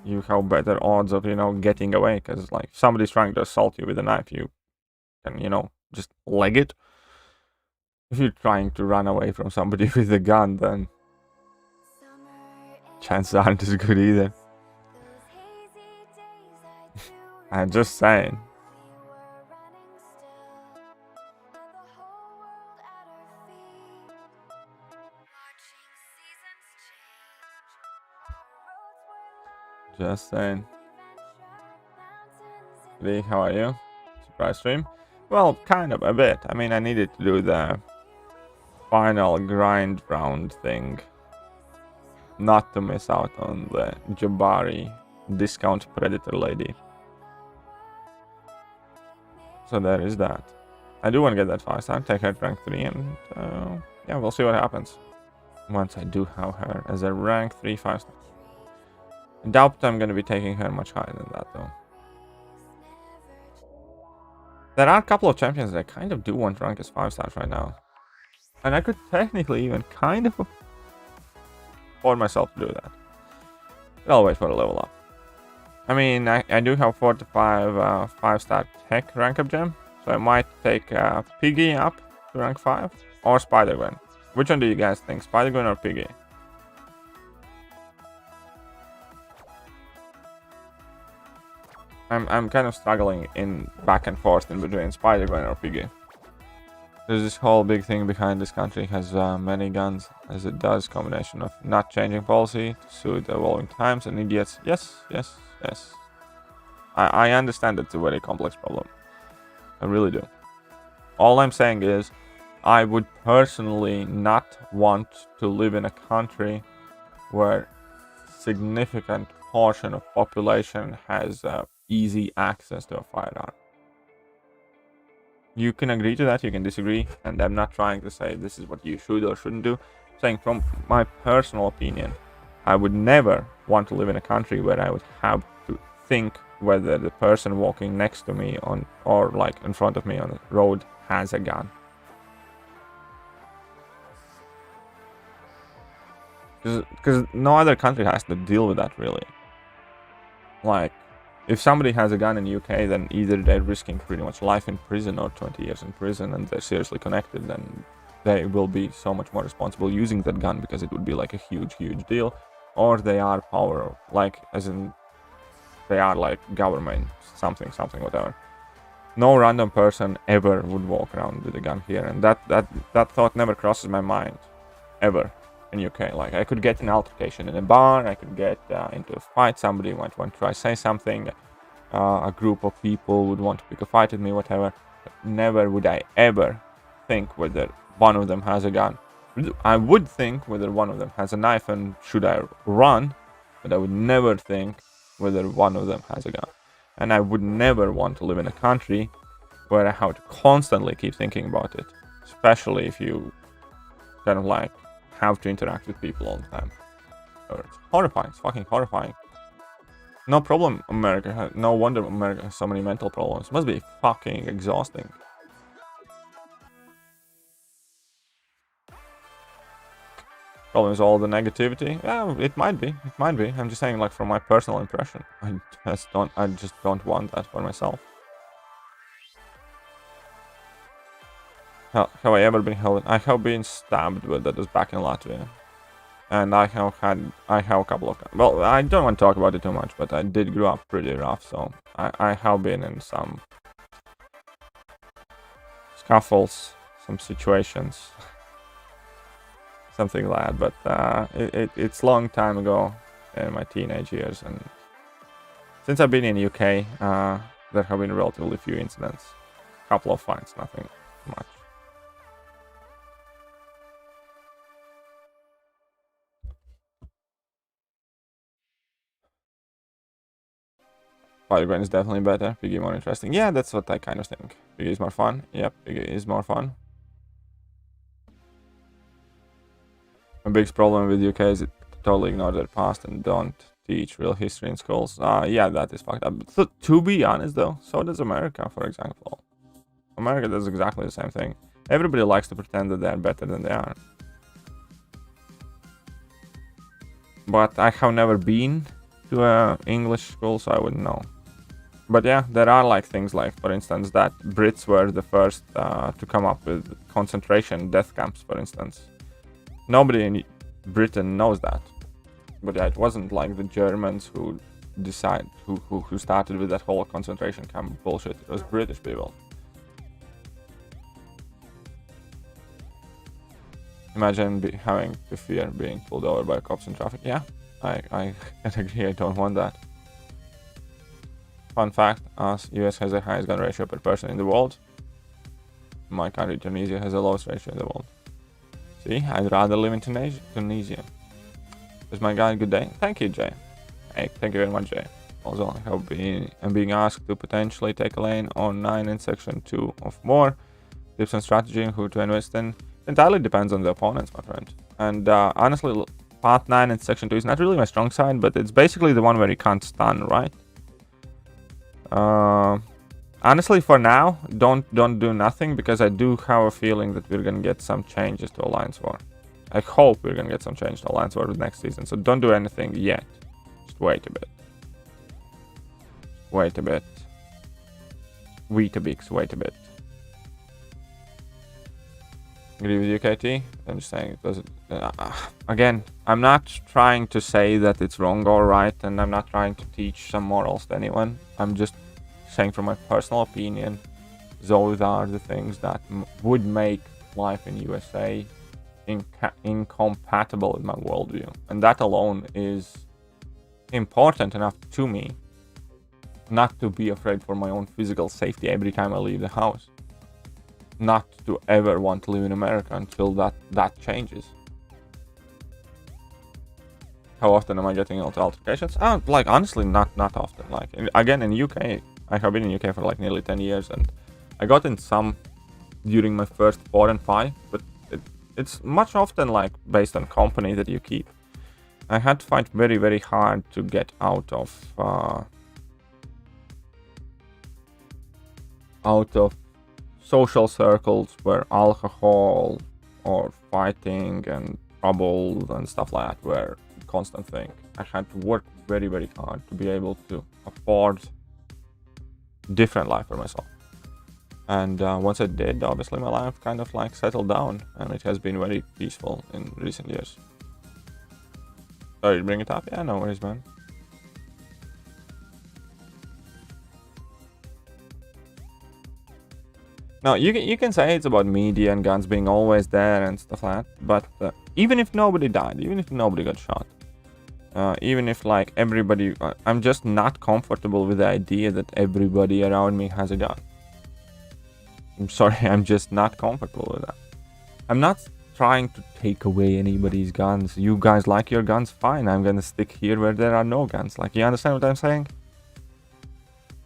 you have better odds of, you know, getting away, because like if somebody's trying to assault you with a knife, you can, you know, just leg it. If you're trying to run away from somebody with a gun, then chances aren't as good either. I'm just saying. Just saying. Lee, how are you? Surprise stream? Well, kind of, a bit. I mean, I needed to do the final grind round thing. Not to miss out on the Jabari discount predator lady. So there is that. I do want to get that 5-star, take her to rank 3, and yeah, we'll see what happens once I do have her as a rank 3 5-star. I doubt I'm going to be taking her much higher than that, though. There are a couple of champions that I kind of do want to rank as 5-stars right now. And I could technically even kind of afford myself to do that. But I'll wait for a level up. I mean, I do have 4 to 5 5-star tech rank up gem. So I might take Piggy up to rank 5. Or Spider-Gwen. Which one do you guys think? Spider-Gwen or Piggy? I'm kind of struggling in back and forth in between Spider-Gwen or Piggy. There's this whole big thing behind this country has many guns, as it does combination of not changing policy to suit the evolving times and idiots. Yes. I understand it's a very complex problem. I really do. All I'm saying is, I would personally not want to live in a country where significant portion of population has easy access to a firearm. You can agree to that, you can disagree, and I'm not trying to say this is what you should or shouldn't do. I'm saying from my personal opinion, I would never want to live in a country where I would have to think whether the person walking next to me on or like in front of me on the road has a gun. Because no other country has to deal with that, really. Like, if somebody has a gun in the UK, then either they're risking pretty much life in prison or 20 years in prison, and they're seriously connected, then they will be so much more responsible using that gun because it would be like a huge deal. Or they are power, like, as in, they are like government, something, whatever. No random person ever would walk around with a gun here, and that thought never crosses my mind, ever. In UK, like I could get an altercation in a bar, I could get into a fight, somebody might want to try say something, a group of people would want to pick a fight with me, whatever, but never would I ever think whether one of them has a gun. I would think whether one of them has a knife and should I run, but I would never think whether one of them has a gun. And I would never want to live in a country where I have to constantly keep thinking about it, especially if you kind of like have to interact with people all the time. It's horrifying. It's fucking horrifying. No problem, America. No wonder America has so many mental problems. It must be fucking exhausting. Problem is all the negativity. Yeah, it might be. It might be. I'm just saying, like, from my personal impression. I just don't want that for myself. Have I ever been held? I have been stabbed, but that was back in Latvia. And I have a couple of, well, I don't want to talk about it too much, but I did grow up pretty rough, so I have been in some scuffles, some situations, something like that, but it's long time ago in my teenage years, and since I've been in UK, there have been relatively few incidents, a couple of fights, nothing much. Spider-Gwen is definitely better. Piggy more interesting. Yeah, that's what I kind of think. Piggy is more fun. Yep, Piggy is more fun. A big problem with UK is it totally ignore their past and don't teach real history in schools. Yeah, that is fucked up. So, to be honest though, so does America, for example. America does exactly the same thing. Everybody likes to pretend that they are better than they are. But I have never been to a English school, so I wouldn't know. But yeah, there are like things like, for instance, that Brits were the first to come up with concentration death camps, for instance. Nobody in Britain knows that. But yeah, it wasn't like the Germans who who started with that whole concentration camp bullshit. It was British people. Imagine having the fear being pulled over by cops in traffic. Yeah, I can agree. I don't want that. Fun fact, US has the highest gun ratio per person in the world. My country, Tunisia, has the lowest ratio in the world. See, I'd rather live in Tunisia. Is my guy good day? Thank you, Jay. Hey, thank you very much, Jay. Also, I hope I'm being asked to potentially take a lane on 9 in section 2 of more. Tips and strategy and who to invest in. Entirely depends on the opponents, my friend. And honestly, path 9 in section 2 is not really my strong side, but it's basically the one where you can't stun, right? Honestly, for now, don't do nothing, because I do have a feeling that we're gonna get some changes to Alliance War. I hope we're gonna get some change to Alliance War with next season, so don't do anything yet. Just wait a bit. Wait a bit. Weetabix, wait a bit. Agree with you, KT? I'm just saying it was. Again, I'm not trying to say that it's wrong or right, and I'm not trying to teach some morals to anyone. I'm just saying from my personal opinion, those are the things that would make life in USA incompatible with my worldview. And that alone is important enough to me not to be afraid for my own physical safety every time I leave the house. Not to ever want to live in America until that changes. How often am I getting into altercations? Like honestly, not often. Like again, in UK, I have been in UK for like nearly 10 years, and I got in some during my first 4 and 5, but it's much often like based on company that you keep. I had to fight very, very hard to get out of social circles where alcohol or fighting and trouble and stuff like that were a constant thing. I had to work very, very hard to be able to afford different life for myself. And once I did, obviously my life kind of like settled down, and it has been very peaceful in recent years. Sorry to bring it up. Yeah, no worries, man. No, you can say it's about media and guns being always there and stuff like that, but even if nobody died, even if nobody got shot, even if like everybody, I'm just not comfortable with the idea that everybody around me has a gun. I'm sorry, I'm just not comfortable with that. I'm not trying to take away anybody's guns. You guys like your guns, fine. I'm gonna stick here where there are no guns. Like, you understand what I'm saying?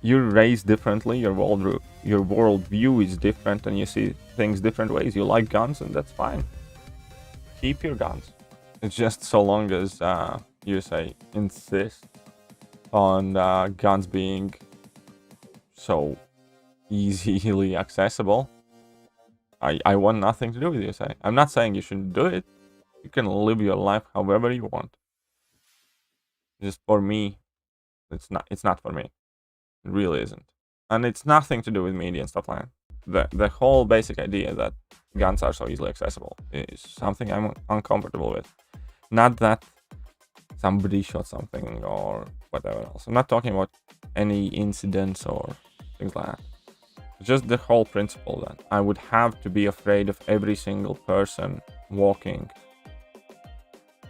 You're raised differently, your worldview is different, and you see things different ways. You like guns, and that's fine. Keep your guns. It's just so long as you say insist on guns being so easily accessible, I want nothing to do with you. Say, I'm not saying you shouldn't do it. You can live your life however you want. Just for me, it's not for me. It really isn't. And it's nothing to do with media and stuff like that. The whole basic idea that guns are so easily accessible is something I'm uncomfortable with. Not that somebody shot something or whatever else. I'm not talking about any incidents or things like that. It's just the whole principle that I would have to be afraid of every single person walking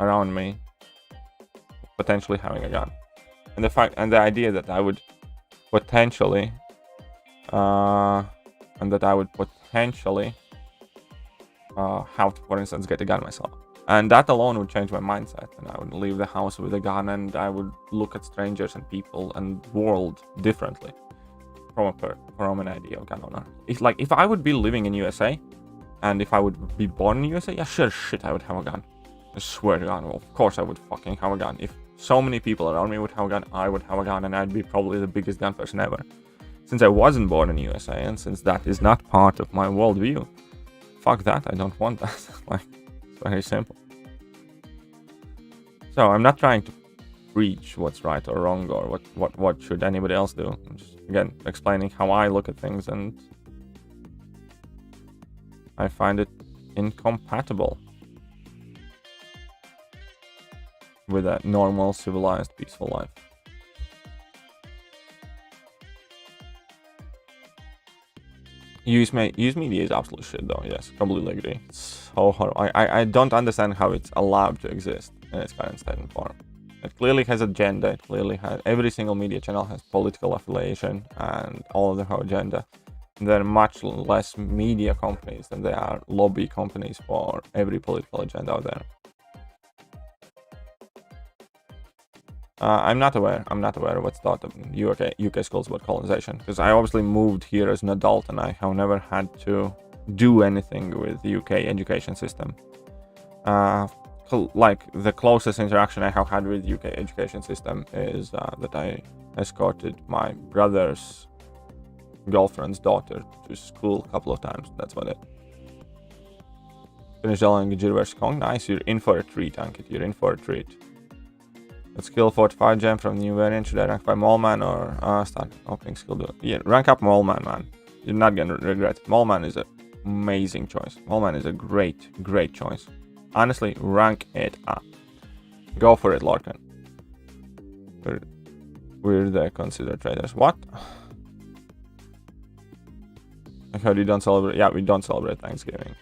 around me potentially having a gun. And the idea that I would potentially have to, for instance, get a gun myself. And that alone would change my mindset, and I would leave the house with a gun, and I would look at strangers and people and world differently from an idea of gun owner. If I would be living in USA, and if I would be born in USA, yeah, sure, shit, I would have a gun. I swear to God, well, of course I would fucking have a gun. If so many people around me would have a gun, I would have a gun, and I'd be probably the biggest gun person ever. Since I wasn't born in USA, and since that is not part of my worldview, fuck that, I don't want that. Like, it's very simple. So I'm not trying to preach what's right or wrong, or what should anybody else do. I'm just, again, explaining how I look at things, and I find it incompatible with a normal, civilized, peaceful life. Use media is absolute shit, though. Yes, completely agree. It's so horrible. I don't understand how it's allowed to exist in its current state and form. It clearly has agenda. It clearly has, every single media channel has political affiliation and all of their whole agenda. There are much less media companies than there are lobby companies for every political agenda out there. I'm not aware of what's taught in UK schools about colonization, because I obviously moved here as an adult and I have never had to do anything with the UK education system. Like, the closest interaction I have had with UK education system is that I escorted my brother's girlfriend's daughter to school a couple of times. That's about it. Finish yelling Gajir vs Kong. Nice, you're in for a treat, Ankit. You're in for a treat. Let's kill 45 gem from the new variant. Should I rank by Mallman or start opening skill? Yeah, rank up Mallman, man. You're not gonna regret it. Mallman is an amazing choice. Mallman is a great choice. Honestly, rank it up. Go for it, Lorcan. We're the considered traders. What? I heard you don't celebrate. Yeah, we don't celebrate Thanksgiving.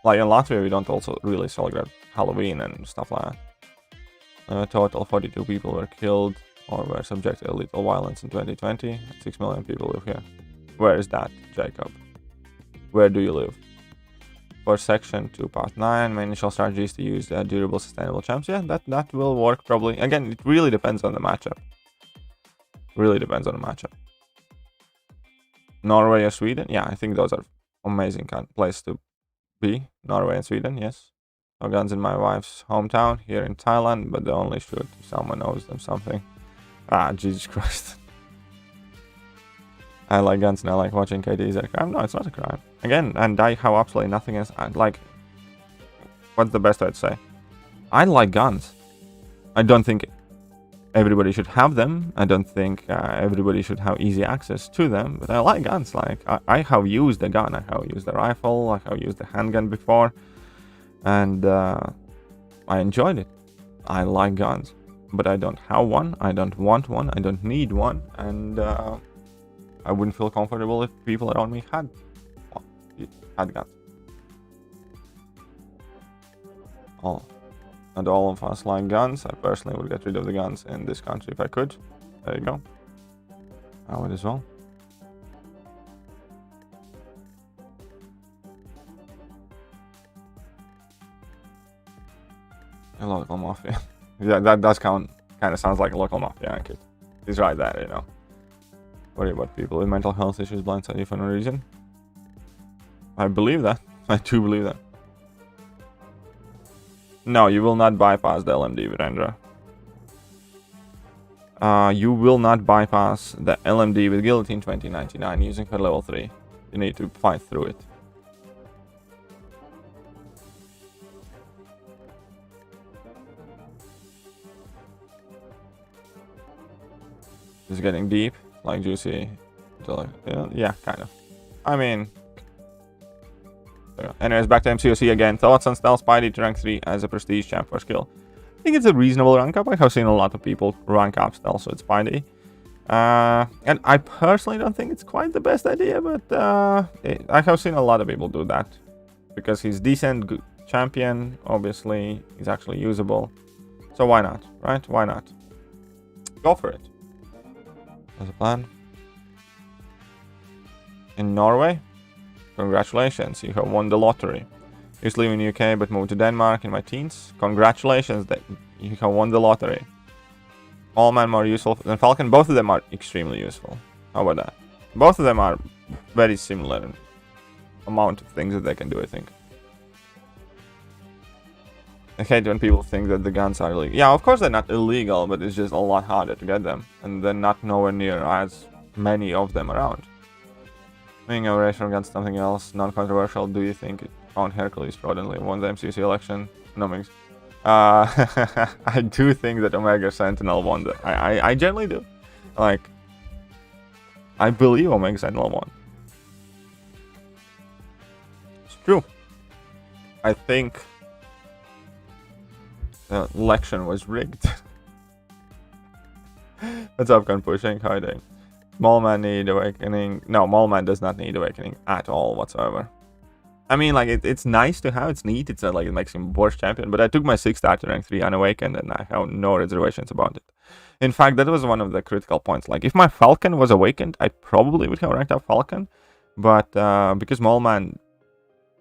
Like, in Latvia, we don't also really celebrate Halloween and stuff like that. A total 42 people were killed or were subjected to lethal violence in 2020. 6 million people live here. Where is that, Jacob? Where do you live? For section 2 part 9, my initial strategy is to use durable sustainable champs. Yeah, that will work probably. Again, it really depends on the matchup. Norway or Sweden? Yeah, I think those are amazing places to be. Norway and Sweden, yes. No guns in my wife's hometown, here in Thailand, but they only shoot if someone owes them something. Ah, Jesus Christ. I like guns and I like watching KD. Is that a crime? No, it's not a crime. Again, and I have absolutely nothing else. Like, what's the best way to say? I like guns. I don't think everybody should have them. I don't think everybody should have easy access to them, but I like guns. Like, I have used a gun. I have used a rifle. I have used a handgun before. And I enjoyed it. I like guns, but I don't have one. I don't want one. I don't need one, and I wouldn't feel comfortable if people around me had guns. And all of us like guns. I personally would get rid of the guns in this country if I could. There you go. I would as well. A local mafia. Yeah, that does kind of sounds like a local mafia. He's right there, you know. Worry about people with mental health issues blindside you for no reason. I believe that. I do believe that. No, you will not bypass the LMD, Virendra. You will not bypass the LMD with Guillotine 2099 using her level 3. You need to fight through it. It's getting deep, like juicy. Yeah, kind of. I mean, anyways, back to MCOC again. Thoughts on Stealth Spidey to rank 3 as a prestige champ for skill? I think it's a reasonable rank up. I have seen a lot of people rank up Stealth with Spidey. And I personally don't think it's quite the best idea, but I have seen a lot of people do that. Because he's decent, good champion, obviously, he's actually usable. So why not, right? Why not? Go for it. There's a plan. In Norway, congratulations, you have won the lottery. Used to live in the UK but moved to Denmark in my teens. Congratulations that you have won the lottery. All men more useful than Falcon. Both of them are extremely useful. How about that? Both of them are very similar in amount of things that they can do, I think. I hate when people think that the guns are illegal. Yeah, of course they're not illegal, but it's just a lot harder to get them. And they're not nowhere near as many of them around. Being a racial against something else, non-controversial, do you think it found Hercules fraudulently won the MCOC election? No, mix. I do think that Omega Sentinel won the... I generally do. Like, I believe Omega Sentinel won. It's true. I think the election was rigged. What's up, Gun Pushing? How are you doing? Mallman need awakening. No, Mallman does not need awakening at all whatsoever. I mean, like, it's nice to have, it's neat, it's like, it makes him worse champion, but I took my 6th star to rank 3 unawakened, and I have no reservations about it. In fact, that was one of the critical points. Like, if my Falcon was awakened, I probably would have ranked up Falcon, but because Mallman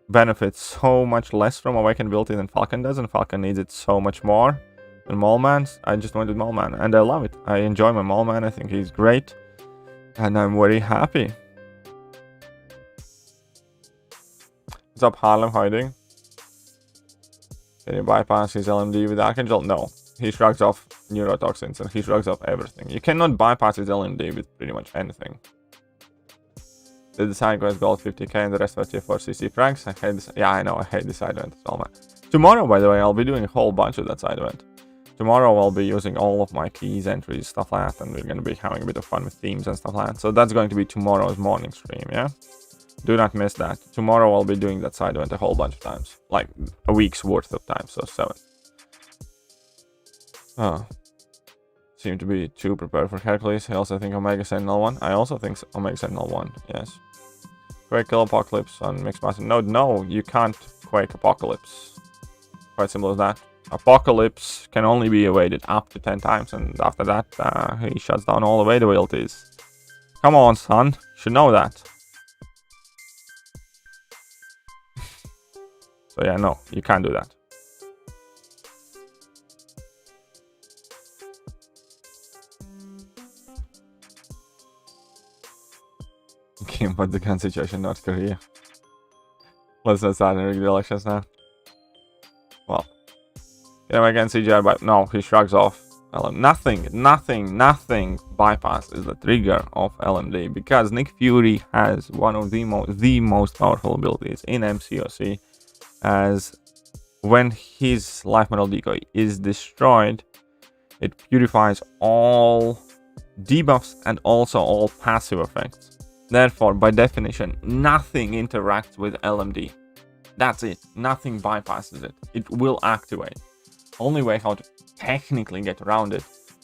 benefits so much less from awakened ability than Falcon does, and Falcon needs it so much more than Mallman, I just went with Mallman, and I love it. I enjoy my Mallman, I think he's great, and I'm very happy. What's up, Harlem? How are you doing? Can you bypass his LMD with Archangel? No. He shrugs off neurotoxins and he shrugs off everything. You cannot bypass his LMD with pretty much anything. The side quest gold 50k and the rest were tier 4 CC pranks. I hate this. Yeah, I know. I hate this side event as well, man. Tomorrow, by the way, I'll be doing a whole bunch of that side event. Tomorrow, I'll be using all of my keys, entries, stuff like that, and we're going to be having a bit of fun with themes and stuff like that. So that's going to be tomorrow's morning stream, yeah? Do not miss that. Tomorrow I'll be doing that side event a whole bunch of times. Like a week's worth of time, so 7. Oh. Seem to be too prepared for Hercules. I also think Omega Sentinel won. I also think Omega Sentinel won, yes. Quake Kill Apocalypse on Mixed Master. No, you can't Quake Apocalypse. Quite simple as that. Apocalypse can only be evaded up to 10 times, and after that, he shuts down all evade abilities. Come on, son. You should know that. So yeah, no, you can't do that. Game about the gun situation, North Korea. Let's not start the elections now. Well, yeah, again, CGI, but no, he shrugs off. Nothing bypasses the trigger of LMD because Nick Fury has one of the most powerful abilities in MCOC. As when his life metal decoy is destroyed, it purifies all debuffs and also all passive effects. Therefore, by definition, nothing interacts with LMD. That's it. Nothing bypasses it. It will activate. Only way how to technically get around it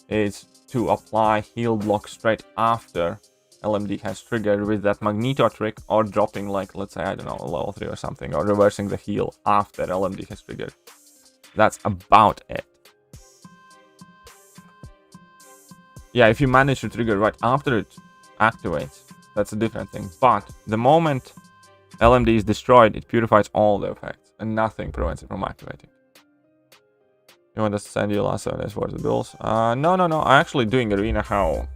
is to apply heal block straight after LMD has triggered with that Magneto trick, or dropping, like, let's say, I don't know, a level 3 or something, or reversing the heal after LMD has triggered. That's about it. Yeah, if you manage to trigger right after it activates, that's a different thing. But the moment LMD is destroyed, it purifies all the effects, and nothing prevents it from activating. You want us to send you last 7 days worth of duels? No. I'm actually doing arena how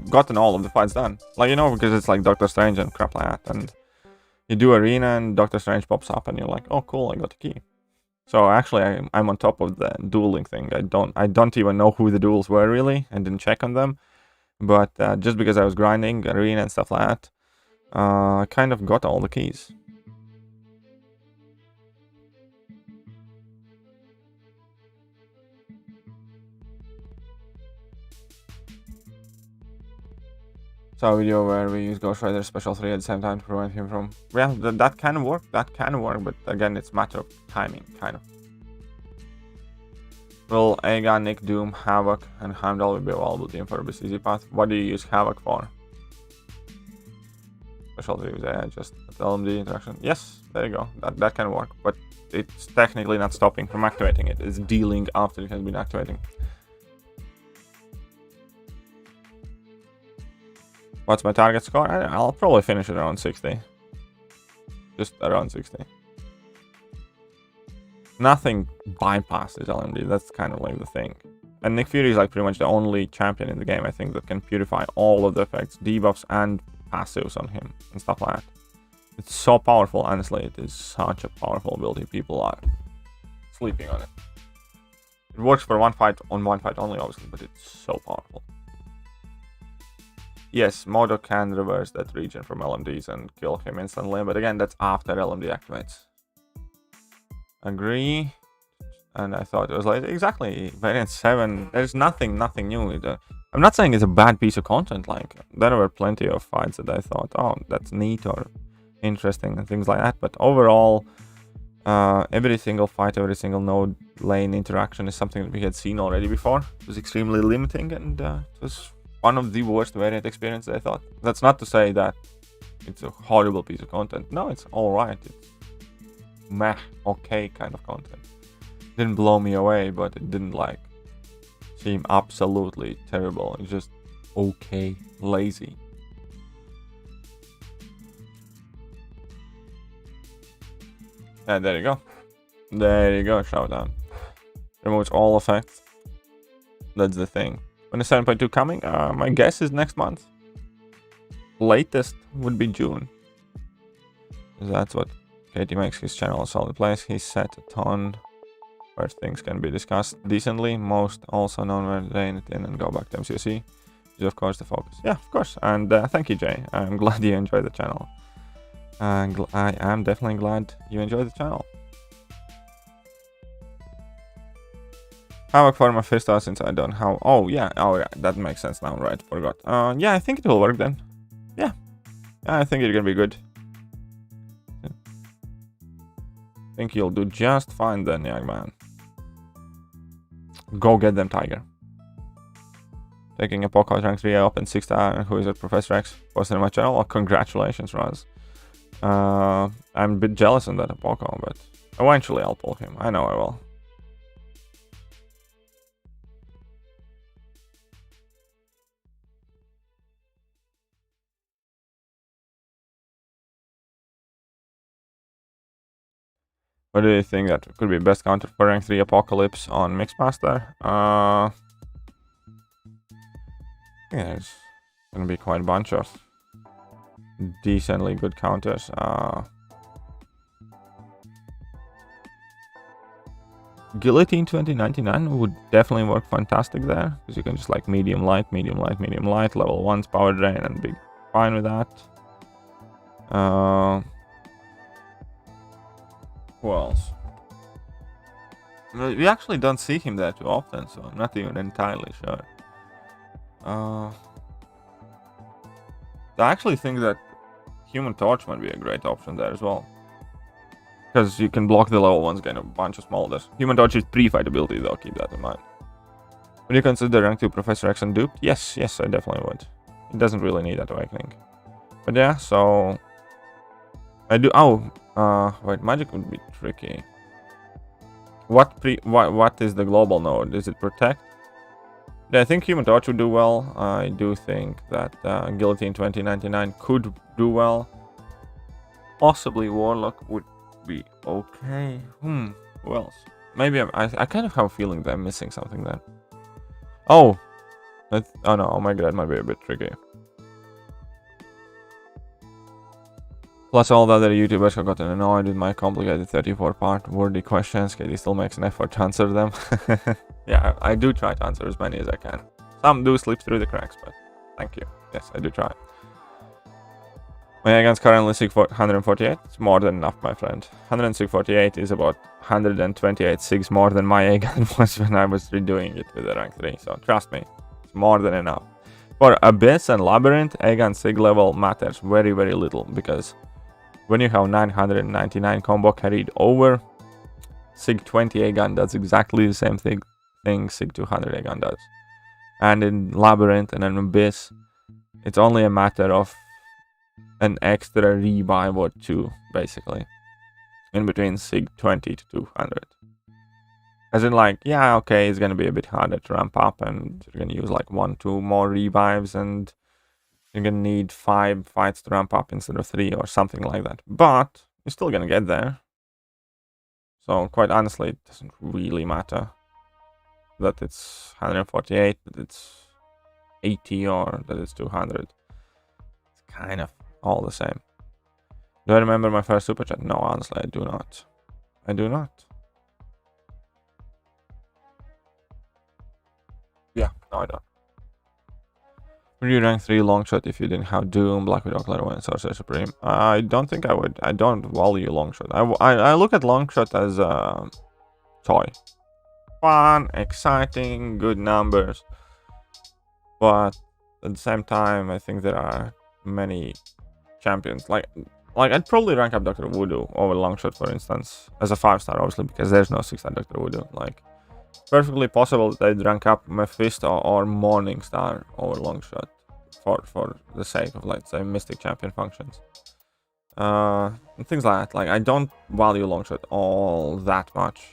gotten all of the fights done. Like, you know, because it's like Doctor Strange and crap like that. And you do arena and Doctor Strange pops up and you're like, oh, cool, I got a key. So actually, I'm on top of the dueling thing. I don't even know who the duels were really. I didn't check on them. But just because I was grinding arena and stuff like that, I kind of got all the keys. So a video where we use Ghost Rider's special 3 at the same time to prevent him from... Yeah, that can work, but again, it's a matter of timing, kind of. Will Aga, Nick, Doom, Havoc, and Heimdall will be available to him for this easy path? What do you use Havoc for? Special 3 with just LMD interaction. Yes, there you go, that can work, but it's technically not stopping from activating it. It's dealing after it has been activating. What's my target score? I'll probably finish it around 60. Just around 60. Nothing bypasses LMD. That's kind of like the thing. And Nick Fury is like pretty much the only champion in the game, I think, that can purify all of the effects, debuffs, and passives on him and stuff like that. It's so powerful, honestly. It is such a powerful ability. People are sleeping on it. It works for one fight only, obviously, but it's so powerful. Yes, Modo can reverse that region from LMDs and kill him instantly, but again, that's after LMD activates. Agree. And I thought it was like, exactly, variant 7, there's nothing new. I'm not saying it's a bad piece of content, like, there were plenty of fights that I thought, oh, that's neat or interesting and things like that, but overall, every single fight, every single node lane interaction is something that we had seen already before. It was extremely limiting, and it was one of the worst variant experiences, I thought. That's not to say that it's a horrible piece of content. No, it's alright. It's meh, okay kind of content. Didn't blow me away, but it didn't like seem absolutely terrible. It's just okay, lazy. And there you go. There you go, Showdown. Removes all effects. That's the thing. When is 7.2 coming? My guess is next month. Latest would be June. That's what Katie makes his channel a solid place. He set a ton where things can be discussed decently. Most also known where they rein it in and go back to MCOC. Is of course the focus. Yeah, of course. And thank you, Jay. I'm glad you enjoyed the channel. I am definitely glad you enjoyed the channel. Havoc for my first hour since I don't have. Oh yeah, that makes sense now, right? Forgot. Yeah, I think it will work then. Yeah, I think you're gonna be good. I think you'll do just fine then, young man. Go get them, Tiger. Taking a Poco rank 3 up in 6 star. Who is it? Professor X posted on my channel. Oh, congratulations, Raz. I'm a bit jealous on that Poco, but eventually I'll pull him. I know I will. What do you think that could be best counter for rank 3 Apocalypse on Mixmaster? Yeah, there's gonna be quite a bunch of decently good counters. Guillotine 2099 would definitely work fantastic there, because you can just like medium light, level 1's power drain, and be fine with that. Who else? We actually don't see him there too often, so I'm not even entirely sure. I actually think that Human Torch might be a great option there as well, because you can block the level 1's gain a bunch of smolders. Human Torch is pre-fight ability though, keep that in mind. Would you consider rank 2 Professor X unduped? Yes, I definitely would. It doesn't really need that awakening. But yeah, so I do. Wait, magic would be tricky. What is the global node? Is it protect? Yeah, I think Human Torch would do well. I do think that Guillotine 2099 could do well. Possibly Warlock would be okay. Who else? Maybe I kind of have a feeling that I'm missing something there. Oh, oh no! Oh my god, that might be a bit tricky. Plus all the other YouTubers have gotten annoyed with my complicated 34-part wordy questions. Katie still makes an effort to answer them. Yeah, I do try to answer as many as I can. Some do slip through the cracks, but thank you. Yes, I do try. My Aegon's currently 148. It's more than enough, my friend. 148 is about 128 SIGs more than my Aegon was when I was redoing it with the rank 3. So trust me, it's more than enough. For Abyss and Labyrinth, Aegon SIG level matters very, very little, because when you have 999 combo carried over, SIG 20 Aegon does exactly the same thing SIG 200 Aegon does. And in Labyrinth and in Abyss, it's only a matter of an extra revive or two, basically, in between SIG 20 to 200. As in, like, yeah, okay, it's gonna be a bit harder to ramp up, and you're gonna use like 1-2 more revives, and you're gonna need 5 fights to ramp up instead of 3 or something like that. But you're still gonna get there. So quite honestly, it doesn't really matter that it's 148, that it's 80, or that it's 200. It's kind of all the same. Do I remember my first super chat? No, honestly, I do not. I do not. Yeah, no, I don't. Would you rank 3 long shot if you didn't have Doom, Black Widow, Clairvoyant, Sorcerer Supreme? I don't think I would. I don't value long shot. I look at long shot as a toy. Fun, exciting, good numbers. But at the same time, I think there are many champions. Like I'd probably rank up Dr. Voodoo over Longshot, for instance, as a 5-star, obviously, because there's no 6-star Dr. Voodoo. Like, perfectly possible that I'd rank up Mephisto or Morningstar over Longshot for the sake of, let's say, Mystic Champion functions. And things like that. Like, I don't value Longshot all that much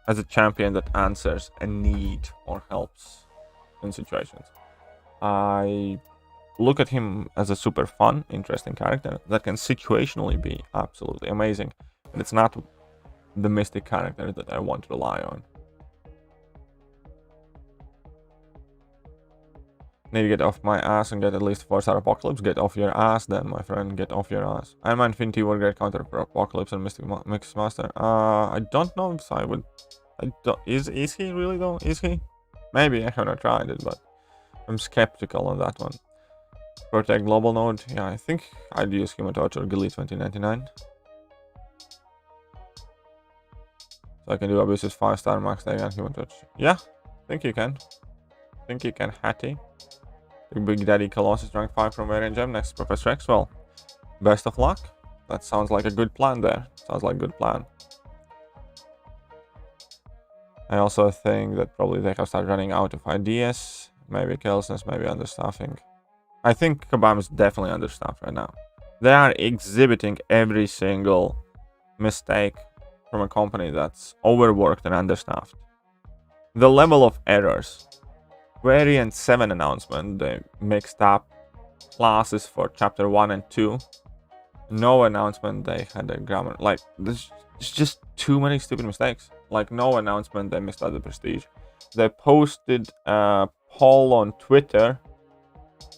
as a champion that answers a need or helps in situations. I look at him as a super fun, interesting character that can situationally be absolutely amazing. And it's not the mystic character that I want to rely on. Need to get off my ass and get at least 4-star Apocalypse. Get off your ass then, my friend. Get off your ass. I'm Infinity were great counter for Apocalypse and Mystic Mix Master. I don't know if I would... Is he really though? Is he? Maybe. I have not tried it, but I'm skeptical on that one. Protect Global Node. Yeah, I think I'd use Human Torch or Gilly 2099. So I can do abusive 5-star max tag and Human Torch. Yeah, I think you can. I think you can, Hattie. Big Daddy Colossus rank 5 from Variant Gem. Next Professor X. Well, best of luck. That sounds like a good plan there. Sounds like a good plan. I also think that probably they have started running out of ideas. Maybe carelessness, maybe understaffing. I think Kabam is definitely understaffed right now. They are exhibiting every single mistake from a company that's overworked and understaffed. The level of errors. Variant 7 announcement, they mixed up classes for chapter 1 and 2. No announcement they had a grammar. Like, there's just too many stupid mistakes. Like, no announcement they missed out the prestige. They posted a poll on Twitter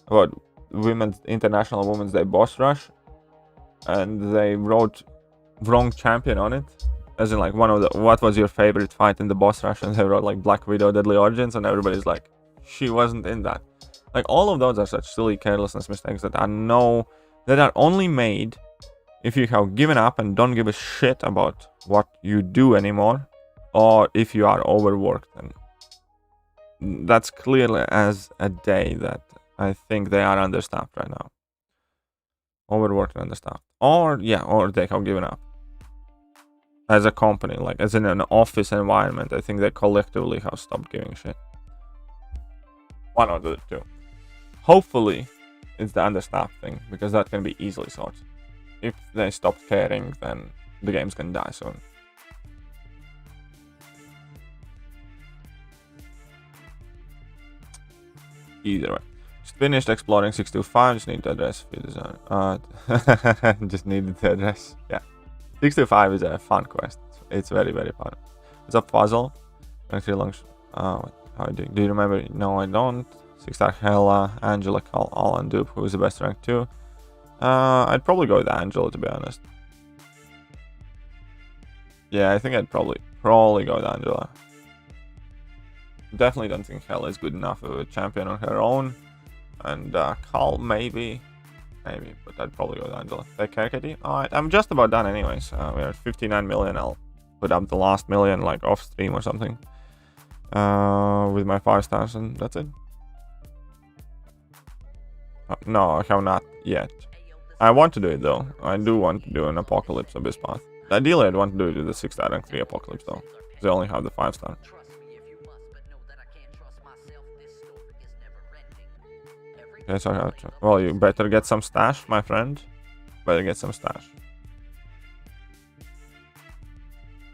about International Women's Day boss rush, and they wrote wrong champion on it, as in like one of the what was your favorite fight in the boss rush, and they wrote like Black Widow Deadly Origins, and everybody's like, she wasn't in that. Like, all of those are such silly carelessness mistakes that are only made if you have given up and don't give a shit about what you do anymore, or if you are overworked. And that's clearly as a day that I think they are understaffed right now. Overworked and understaffed. Or they have given up. As a company, like as in an office environment, I think they collectively have stopped giving a shit. One of the two. Hopefully, it's the understaffed thing, because that can be easily sorted. If they stop caring, then the game's gonna die soon. Either way. Just finished exploring 625, just need to address few design. Just needed to address. Yeah. 625 is a fun quest. It's very, very fun. It's a puzzle. Actually, long. How I do? Do you remember? No, I don't. 6-star Hela, Angela, All and Dupe. Who is the best rank 2? I'd probably go with Angela, to be honest. Yeah, I think I'd probably go with Angela. Definitely don't think Hela is good enough of a champion on her own. And Carl, maybe, but I'd probably go with Angela. Thekiryu. Alright, I'm just about done anyways. We're at 59 million. I'll put up the last million like off stream or something. With my 5 stars, and that's it. No, I have not yet. I want to do it though. I do want to do an Apocalypse Abyss path. Ideally, I'd want to do it with the 6-star rank 3 Apocalypse though. They only have the 5-star. Okay, so I have to, well, you better get some stash, my friend. Better get some stash.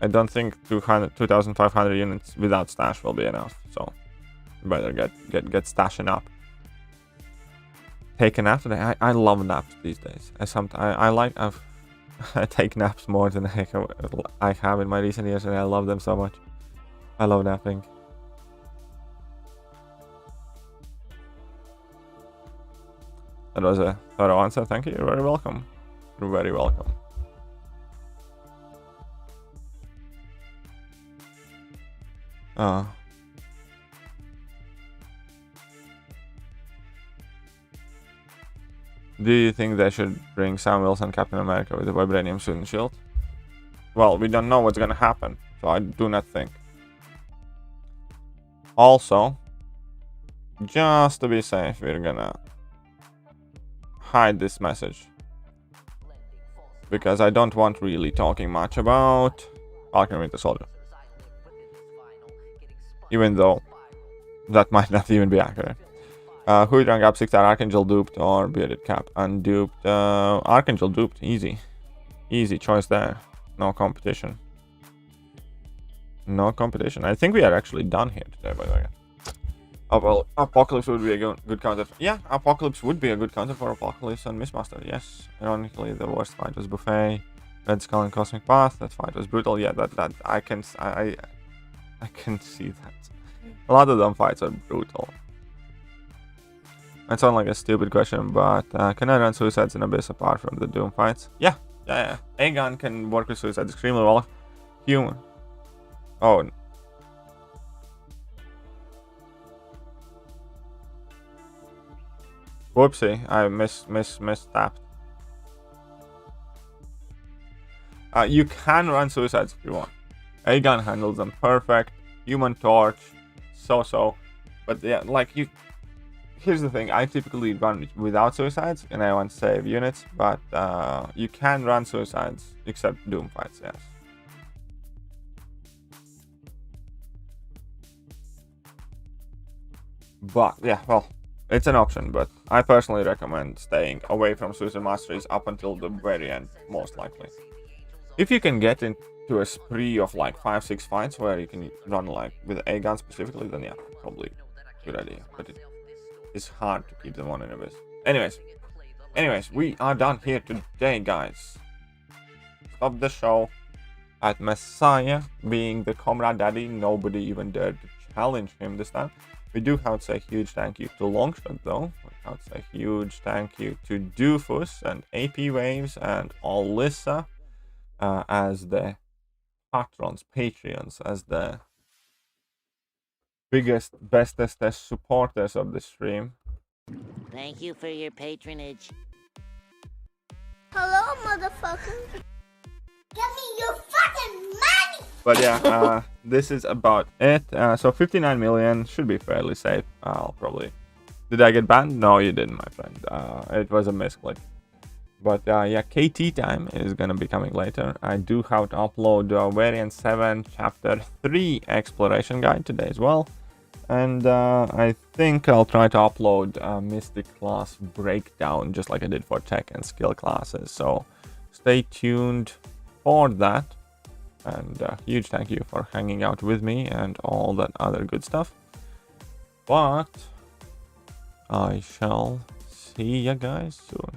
I don't think 2,500 units without stash will be enough, so you better get stashing up. Take a nap today. I love naps these days. I take naps more than I have in my recent years, and I love them so much. I love napping. That was a thorough answer. Thank you. You're very welcome. You're very welcome. Do you think they should bring Sam Wilson Captain America with a vibranium suit and shield? Well, we don't know what's gonna happen, so I do not think. Also, just to be safe, we're gonna hide this message. Because I don't want really talking much about Falcon Winter Soldier. Even though that might not even be accurate. Who would rank up 6-star Archangel duped or Bearded Cap? Unduped. Archangel duped. Easy. Easy choice there. No competition. No competition. I think we are actually done here today, by the way. Oh, well, Apocalypse would be a good counter. Yeah, Apocalypse would be a good counter for Apocalypse and Mistmaster. Yes. Ironically, the worst fight was Buffet. Red Skull and Cosmic Path. That fight was brutal. Yeah, that I can see that. A lot of them fights are brutal. It sounds like a stupid question, but can I run Suicides in Abyss apart from the Doom fights? Yeah. Aegon can work with Suicides extremely well. Human. Oh. Whoopsie, I mistapped. You can run Suicides if you want. Aegon handles them perfect. Human Torch, so. But yeah, like you. Here's the thing, I typically run without Suicides and I want to save units, but you can run Suicides except Doom fights, yes. But yeah, well, it's an option, but I personally recommend staying away from Suicide Masteries up until the very end, most likely. If you can get into a spree of like 5-6 fights where you can run like with Aegon specifically, then yeah, probably good idea. But it's hard to keep them on in Abyss. Anyways, we are done here today, guys. Stop the show at Messiah being the Comrade Daddy. Nobody even dared to challenge him this time. We do have to say huge thank you to Longshot though. We have to say huge thank you to Doofus and AP Waves and Alyssa as the patrons, Patreons, as the biggest, bestest supporters of the stream. Thank you for your patronage. Hello, motherfucker. Give me your fucking money! But yeah, this is about it. So 59 million should be fairly safe. I'll probably... Did I get banned? No, you didn't, my friend. It was a misclick. But yeah, KT time is gonna be coming later. I do have to upload Variant 7 Chapter 3 Exploration Guide today as well. And I think I'll try to upload a Mystic class breakdown, just like I did for tech and skill classes. So stay tuned for that. And huge thank you for hanging out with me and all that other good stuff. But I shall see you guys soon.